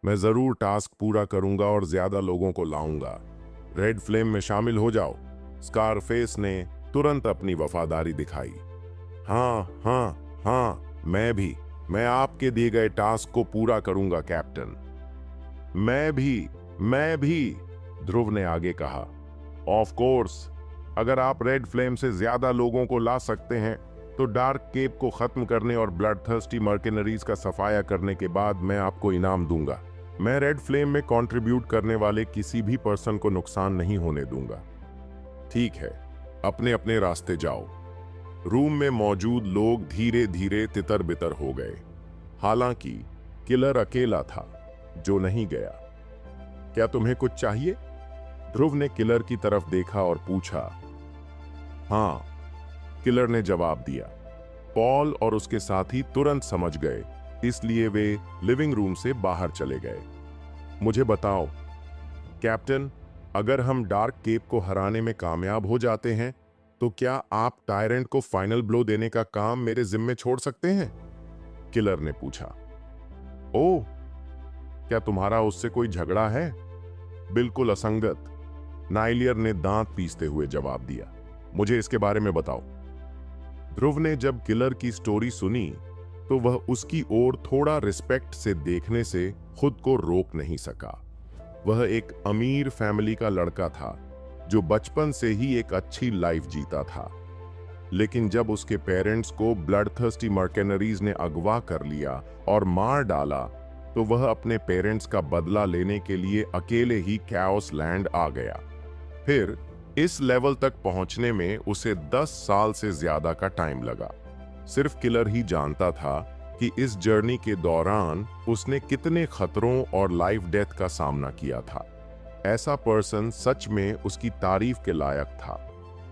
मैं जरूर टास्क पूरा करूंगा और ज्यादा लोगों को लाऊंगा। रेड फ्लेम में शामिल हो जाओ। स्कारफेस ने तुरंत अपनी वफादारी दिखाई। हाँ हाँ हाँ, मैं आपके दिए गए टास्क को पूरा करूंगा कैप्टन। मैं भी, ध्रुव ने आगे कहा। ऑफ कोर्स, अगर आप रेड फ्लेम से ज्यादा लोगों को ला सकते हैं तो डार्क केप को खत्म करने और ब्लडथर्स्टी मर्केनरीज का सफाया करने के बाद मैं आपको इनाम दूंगा। मैं रेड फ्लेम में कंट्रीब्यूट करने वाले किसी भी पर्सन को नुकसान नहीं होने दूंगा। ठीक है, अपने अपने रास्ते जाओ। रूम में मौजूद लोग धीरे धीरे तितर बितर हो गए। हालांकि किलर अकेला था जो नहीं गया। क्या तुम्हें कुछ चाहिए? ध्रुव ने किलर की तरफ देखा और पूछा। हाँ, किलर ने जवाब दिया। पॉल और उसके साथी तुरंत समझ गए, इसलिए वे लिविंग रूम से बाहर चले गए। मुझे बताओ कैप्टन, अगर हम डार्क केप को हराने में कामयाब हो जाते हैं तो क्या आप टायरेंट को फाइनल ब्लो देने का काम मेरे जिम्मे छोड़ सकते हैं? किलर ने पूछा। ओह, क्या तुम्हारा उससे कोई झगड़ा है? बिल्कुल असंगत, नाइलियर ने दांत पीसते हुए जवाब दिया। मुझे इसके बारे में बताओ। ध्रुव ने जब किलर की स्टोरी सुनी तो वह उसकी ओर थोड़ा रिस्पेक्ट से देखने से खुद को रोक नहीं सका। वह एक अमीर फैमिली का लड़का था जो बचपन से ही एक अच्छी लाइफ जीता था, लेकिन जब उसके पेरेंट्स को ब्लडथर्स्टी मर्केनरीज ने अगवा कर लिया और मार डाला तो वह अपने पेरेंट्स का बदला लेने के लिए अकेले ही कैओस लैंड आ गया। फिर इस लेवल तक पहुंचने में उसे 10 साल से ज्यादा का टाइम लगा। सिर्फ किलर ही जानता था कि इस जर्नी के दौरान उसने कितने खतरों और लाइफ डेथ का सामना किया था। ऐसा पर्सन सच में उसकी तारीफ के लायक था।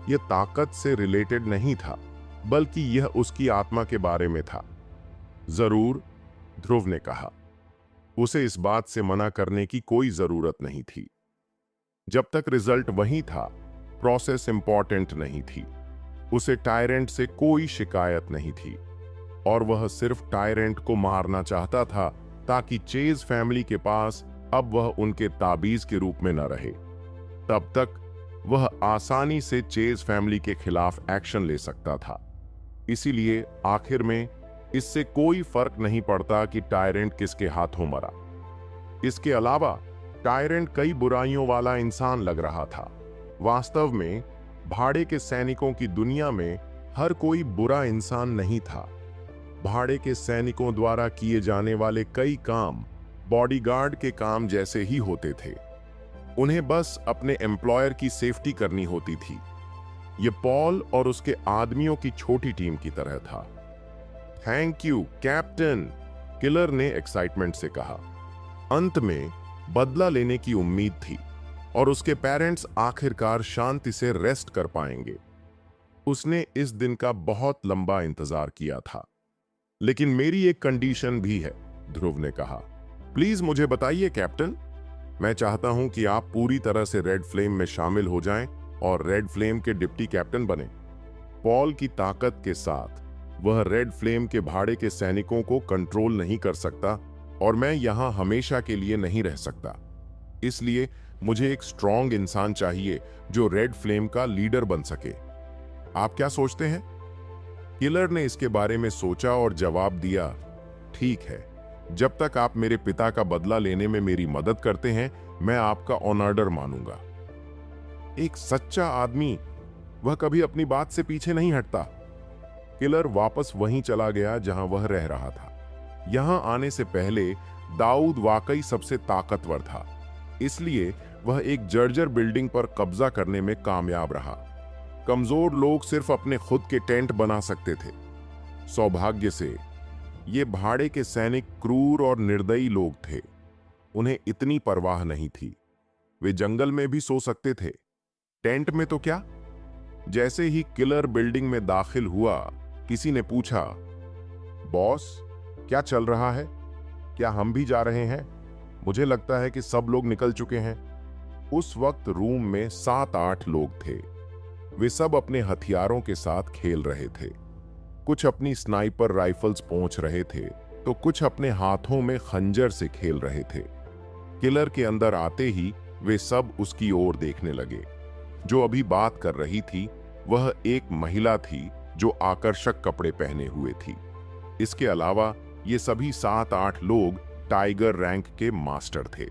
यह ताकत से रिलेटेड नहीं था, बल्कि यह उसकी आत्मा के बारे में था। जरूर, ध्रुव ने कहा। उसे इस बात से मना करने की कोई जरूरत नहीं थी। जब तक रिजल्ट वही था, प्रोसेस इंपॉर्टेंट नहीं थी। उसे टायरेंट से कोई शिकायत नहीं थी और वह सिर्फ टायरेंट को मारना चाहता था ताकि चेज फैमिली के पास अब वह उनके ताबीज के रूप में न रहे। तब तक वह आसानी से चेज फैमिली के खिलाफ एक्शन ले सकता था। इसीलिए आखिर में इससे कोई फर्क नहीं पड़ता कि टायरेंट किसके हाथों मरा। इसके अलावा टायरेंट कई बुराइयों वाला इंसान लग रहा था। वास्तव में भाड़े के सैनिकों की दुनिया में हर कोई बुरा इंसान नहीं था। भाड़े के सैनिकों द्वारा किए जाने वाले कई काम बॉडीगार्ड के काम जैसे ही होते थे। उन्हें बस अपने एम्प्लॉयर की सेफ्टी करनी होती थी। ये पॉल और उसके आदमियों की छोटी टीम की तरह था। थैंक यू कैप्टन, किलर ने एक्साइटमेंट से कहा। अंत में बदला लेने की उम्मीद थी और उसके पेरेंट्स आखिरकार शांति से रेस्ट कर पाएंगे। उसने इस दिन का बहुत लंबा इंतजार किया था। लेकिन मेरी एक कंडीशन भी है, ध्रुव ने कहा। प्लीज मुझे बताइए कैप्टन, मैं चाहता हूं कि आप पूरी तरह से रेड फ्लेम में शामिल हो जाएं और रेड फ्लेम के डिप्टी कैप्टन बने। पॉल की ताकत के साथ वह रेड फ्लेम के भाड़े के सैनिकों को कंट्रोल नहीं कर सकता और मैं यहां हमेशा के लिए नहीं रह सकता। इसलिए मुझे एक स्ट्रॉन्ग इंसान चाहिए जो रेड फ्लेम का लीडर बन सके। आप क्या सोचते हैं? किलर ने इसके बारे में सोचा और जवाब दिया, ठीक है, जब तक आप मेरे पिता का बदला लेने में मेरी मदद करते हैं, मैं आपका ऑनर्डर मानूंगा। एक सच्चा आदमी, वह कभी अपनी बात से पीछे नहीं हटता। किलर वापस वहीं चला गया जहां वह रह रहा था। यहां आने से पहले दाऊद वाकई सबसे ताकतवर था, इसलिए वह एक जर्जर बिल्डिंग पर कब्जा करने में कामयाब रहा। कमजोर लोग सिर्फ अपने खुद के टेंट बना सकते थे। सौभाग्य से ये भाड़े के सैनिक क्रूर और निर्दयी लोग थे। उन्हें इतनी परवाह नहीं थी। वे जंगल में भी सो सकते थे, टेंट में तो क्या। जैसे ही किलर बिल्डिंग में दाखिल हुआ, किसी ने पूछा, बॉस, क्या चल रहा है? क्या हम भी जा रहे हैं? मुझे लगता है कि सब लोग निकल चुके हैं। उस वक्त रूम में 7-8 लोग थे। वे सब अपने हथियारों के साथ खेल रहे थे। कुछ अपनी स्नाइपर राइफल्स पोंछ रहे थे, तो कुछ अपने हाथों में खंजर से खेल रहे थे। किलर के अंदर आते ही वे सब उसकी ओर देखने लगे। जो अभी बात कर रही थी, वह एक महिला थी जो आकर्षक कपड़े पहने हुए थी। इसके अलावा ये सभी 7-8 लोग टाइगर रैंक के मास्टर थे।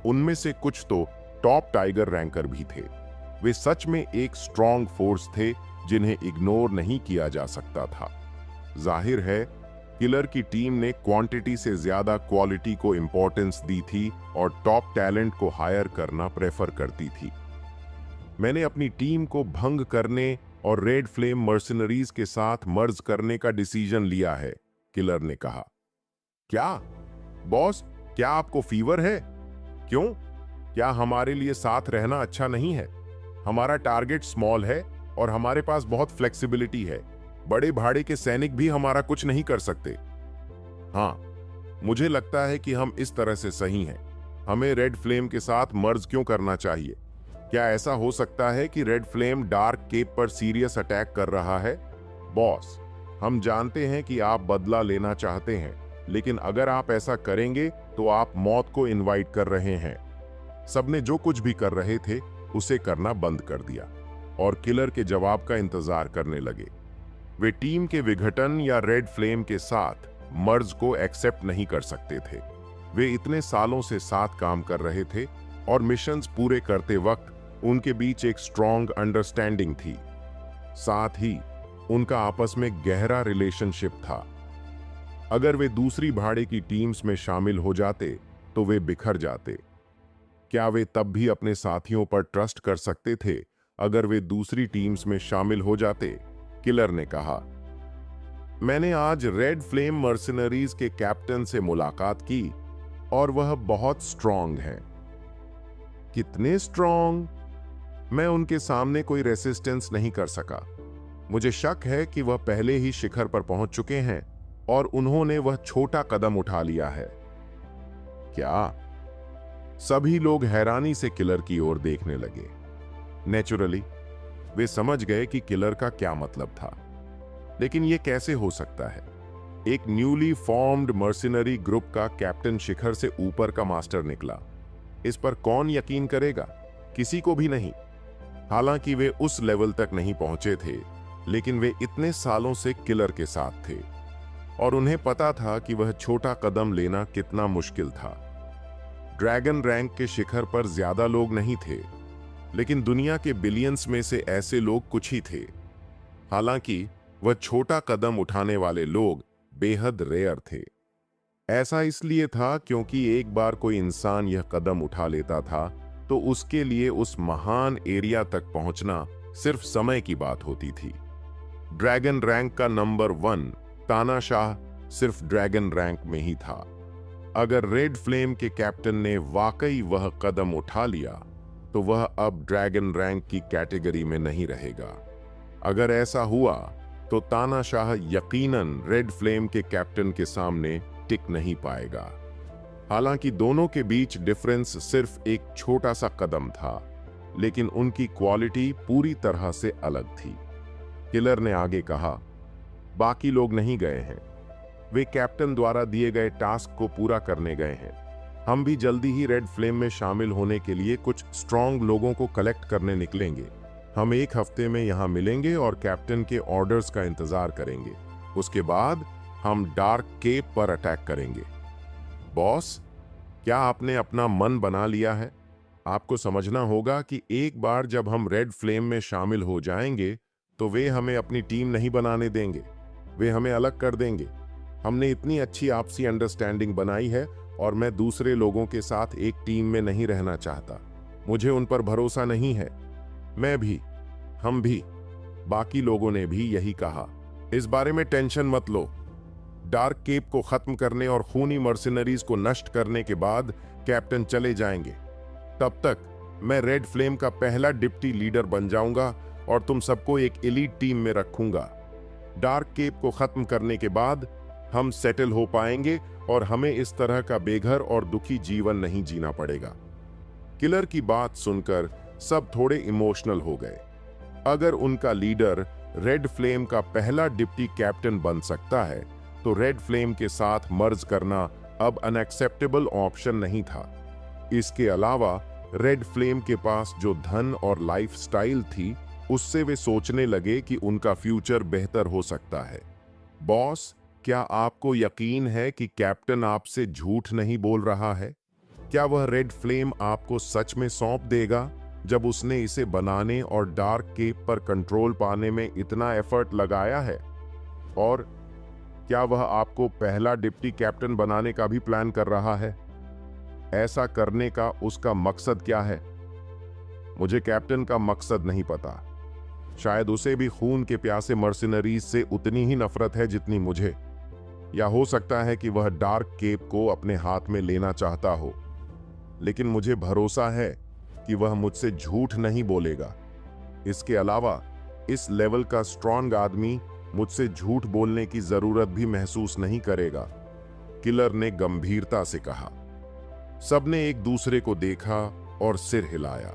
उनमें से कुछ तो टॉप टाइगर रैंकर भी थे। वे सच में एक स्ट्रॉन्ग फोर्स थे जिन्हें इग्नोर नहीं किया जा सकता था। जाहिर है, किलर की टीम ने क्वांटिटी से ज्यादा क्वालिटी को इंपॉर्टेंस दी थी और टॉप टैलेंट को हायर करना प्रेफर करती थी। मैंने अपनी टीम को भंग करने और रेड फ्लेम मर्सिनरीज के साथ मर्ज करने का डिसीजन लिया है, किलर ने कहा। क्या बॉस, क्या आपको फीवर है? क्यों? क्या हमारे लिए साथ रहना अच्छा नहीं है? हमारा टारगेट स्मॉल है और हमारे पास बहुत फ्लेक्सिबिलिटी है। बड़े भाड़े के सैनिक भी हमारा कुछ नहीं कर सकते। हाँ, मुझे लगता है कि हम इस तरह से सही हैं। हमें रेड फ्लेम के साथ मर्ज क्यों करना चाहिए? क्या ऐसा हो सकता है कि रेड फ्लेम डार्क केप पर सीरियस अटैक कर रहा है? बॉस, हम जानते हैं कि आप बदला लेना चाहते हैं, लेकिन अगर आप ऐसा करेंगे तो आप मौत को इनवाइट कर रहे हैं। सबने जो कुछ भी कर रहे थे उसे करना बंद कर दिया और किलर के जवाब का इंतजार करने लगे। वे टीम के विघटन या रेड फ्लेम के साथ मर्ज को एक्सेप्ट नहीं कर सकते थे। वे इतने सालों से साथ काम कर रहे थे और मिशंस पूरे करते वक्त उनके बीच एक स्ट्रॉन्ग अंडरस्टैंडिंग थी। साथ ही उनका आपस में गहरा रिलेशनशिप था। अगर वे दूसरी भाड़े की टीम्स में शामिल हो जाते तो वे बिखर जाते। क्या वे तब भी अपने साथियों पर ट्रस्ट कर सकते थे अगर वे दूसरी टीम्स में शामिल हो जाते? किलर ने कहा। मैंने आज रेड फ्लेम मर्सिनरीज के कैप्टन से मुलाकात की और वह बहुत स्ट्रॉन्ग है। कितने स्ट्रॉन्ग? मैं उनके सामने कोई रेसिस्टेंस नहीं कर सका। मुझे शक है कि वह पहले ही शिखर पर पहुंच चुके हैं और उन्होंने वह छोटा कदम उठा लिया है। क्या? सभी लोग हैरानी से किलर की ओर देखने लगे। नेचुरली वे समझ गए कि किलर का क्या मतलब था, लेकिन यह कैसे हो सकता है? एक न्यूली फॉर्म्ड मर्सिनरी ग्रुप का कैप्टन शिखर से ऊपर का मास्टर निकला। इस पर कौन यकीन करेगा? किसी को भी नहीं। हालांकि वे उस लेवल तक नहीं पहुंचे थे, लेकिन वे इतने सालों से किलर के साथ थे और उन्हें पता था कि वह छोटा कदम लेना कितना मुश्किल था। ड्रैगन रैंक के शिखर पर ज्यादा लोग नहीं थे, लेकिन दुनिया के बिलियंस में से ऐसे लोग कुछ ही थे। हालांकि वह छोटा कदम उठाने वाले लोग बेहद रेयर थे। ऐसा इसलिए था क्योंकि एक बार कोई इंसान यह कदम उठा लेता था तो उसके लिए उस महान एरिया तक पहुंचना सिर्फ समय की बात होती थी। ड्रैगन रैंक का नंबर 1 तानाशाह सिर्फ ड्रैगन रैंक में ही था। अगर रेड फ्लेम के कैप्टन ने वाकई वह कदम उठा लिया तो वह अब ड्रैगन रैंक की कैटेगरी में नहीं रहेगा। अगर ऐसा हुआ तो तानाशाह यकीनन रेड फ्लेम के कैप्टन के सामने टिक नहीं पाएगा। हालांकि दोनों के बीच डिफरेंस सिर्फ एक छोटा सा कदम था, लेकिन उनकी क्वालिटी पूरी तरह से अलग थी। किलर ने आगे कहा, बाकी लोग नहीं गए हैं। वे कैप्टन द्वारा दिए गए टास्क को पूरा करने गए हैं। हम भी जल्दी ही रेड फ्लेम में शामिल होने के लिए कुछ स्ट्रॉन्ग लोगों को कलेक्ट करने निकलेंगे। हम 1 हफ्ते में यहां मिलेंगे और कैप्टन के ऑर्डर्स का इंतजार करेंगे। उसके बाद हम डार्क केप पर अटैक करेंगे। बॉस, क्या आपने अपना मन बना लिया है? आपको समझना होगा कि एक बार जब हम रेड फ्लेम में शामिल हो जाएंगे तो वे हमें अपनी टीम नहीं बनाने देंगे। वे हमें अलग कर देंगे। हमने इतनी अच्छी आपसी अंडरस्टैंडिंग बनाई है और मैं दूसरे लोगों के साथ एक टीम में नहीं रहना चाहता। मुझे उन पर भरोसा नहीं है। मैं भी, हम भी, बाकी लोगों ने भी यही कहा। इस बारे में टेंशन मत लो। डार्क केप को खत्म करने और खूनी मर्सिनरीज को नष्ट करने के बाद कैप्टन चले जाएंगे, तब तक मैं रेड फ्लेम का पहला डिप्टी लीडर बन जाऊंगा और तुम सबको एक एलीट टीम में रखूंगा। डार्क केप को खत्म करने के बाद हम सेटल हो पाएंगे और हमें इस तरह का बेघर और दुखी जीवन नहीं जीना पड़ेगा। किलर की बात सुनकर सब थोड़े इमोशनल हो गए। अगर उनका लीडर रेड फ्लेम का पहला डिप्टी कैप्टन बन सकता है तो रेड फ्लेम के साथ मर्ज करना अब अनएक्सेप्टेबल ऑप्शन नहीं था। इसके अलावा रेड फ्लेम के पास जो धन और लाइफस्टाइल थी, उससे वे सोचने लगे कि उनका फ्यूचर बेहतर हो सकता है। बॉस, क्या आपको यकीन है कि कैप्टन आपसे झूठ नहीं बोल रहा है? क्या वह रेड फ्लेम आपको सच में सौंप देगा जब उसने इसे बनाने और डार्क केप पर कंट्रोल पाने में इतना एफर्ट लगाया है? और क्या वह आपको पहला डिप्टी कैप्टन बनाने का भी प्लान कर रहा है? ऐसा करने का उसका मकसद क्या है? मुझे कैप्टन का मकसद नहीं पता। शायद उसे भी खून के प्यासे मर्सिनरीज से उतनी ही नफरत है जितनी मुझे। या हो सकता है कि वह डार्क केप को अपने हाथ में लेना चाहता हो, लेकिन मुझे भरोसा है कि वह मुझसे झूठ नहीं बोलेगा। इसके अलावा इस लेवल का स्ट्रॉन्ग आदमी मुझसे झूठ बोलने की जरूरत भी महसूस नहीं करेगा, किलर ने गंभीरता से कहा। सबने एक दूसरे को देखा और सिर हिलाया।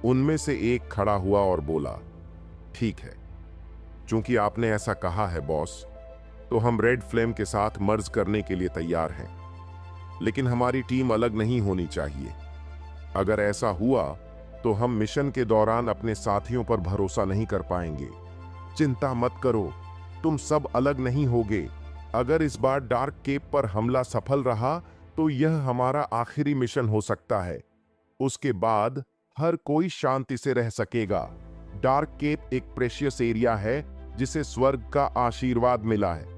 उनमें से एक खड़ा हुआ और बोला, ठीक है, चूंकि आपने ऐसा कहा है बॉस, तो हम रेड फ्लेम के साथ मर्ज करने के लिए तैयार हैं। लेकिन हमारी टीम अलग नहीं होनी चाहिए। अगर ऐसा हुआ तो हम मिशन के दौरान अपने साथियों पर भरोसा नहीं कर पाएंगे। चिंता मत करो, तुम सब अलग नहीं होगे। अगर इस बार डार्क केप पर हमला सफल रहा तो यह हमारा आखिरी मिशन हो सकता है। उसके बाद हर कोई शांति से रह सकेगा। डार्क केप एक प्रेशियस एरिया है जिसे स्वर्ग का आशीर्वाद मिला है।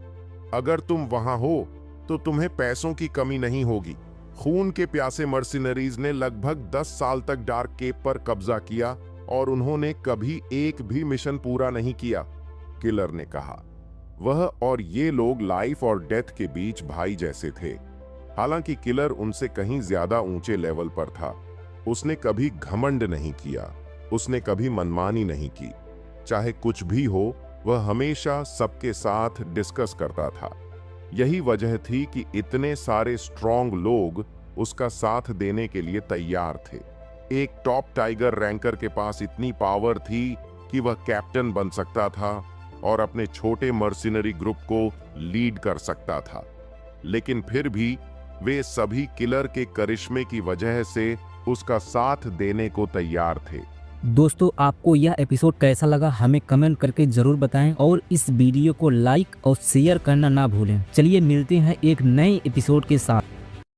अगर तुम वहां हो तो तुम्हें पैसों की कमी नहीं होगी। खून के प्यासे मर्सिनरीज ने लगभग 10 साल तक डार्क केप पर कब्जा किया और उन्होंने कभी एक भी मिशन पूरा नहीं किया, किलर ने कहा। वह और ये लोग लाइफ और डेथ के बीच भाई जैसे थे। हालांकि किलर उनसे कहीं ज्यादा ऊंचे लेवल पर था। उसने कभी घमंड नहीं किया, उसने कभी मनमानी नहीं की। चाहे कुछ भी हो, वह हमेशा सबके साथ डिस्कस करता था। यही वजह थी कि इतने सारे स्ट्रॉन्ग लोग उसका साथ देने के लिए तैयार थे। एक टॉप टाइगर रैंकर के पास इतनी पावर थी कि वह कैप्टन बन सकता था और अपने छोटे मर्सिनरी ग्रुप को लीड कर सकता था। लेकिन फिर भी वे सभी किलर के करिश्मे की वजह से उसका साथ देने को तैयार थे। दोस्तों, आपको यह एपिसोड कैसा लगा हमें कमेंट करके जरूर बताएं और इस वीडियो को लाइक और शेयर करना ना भूलें। चलिए मिलते हैं एक नए एपिसोड के साथ।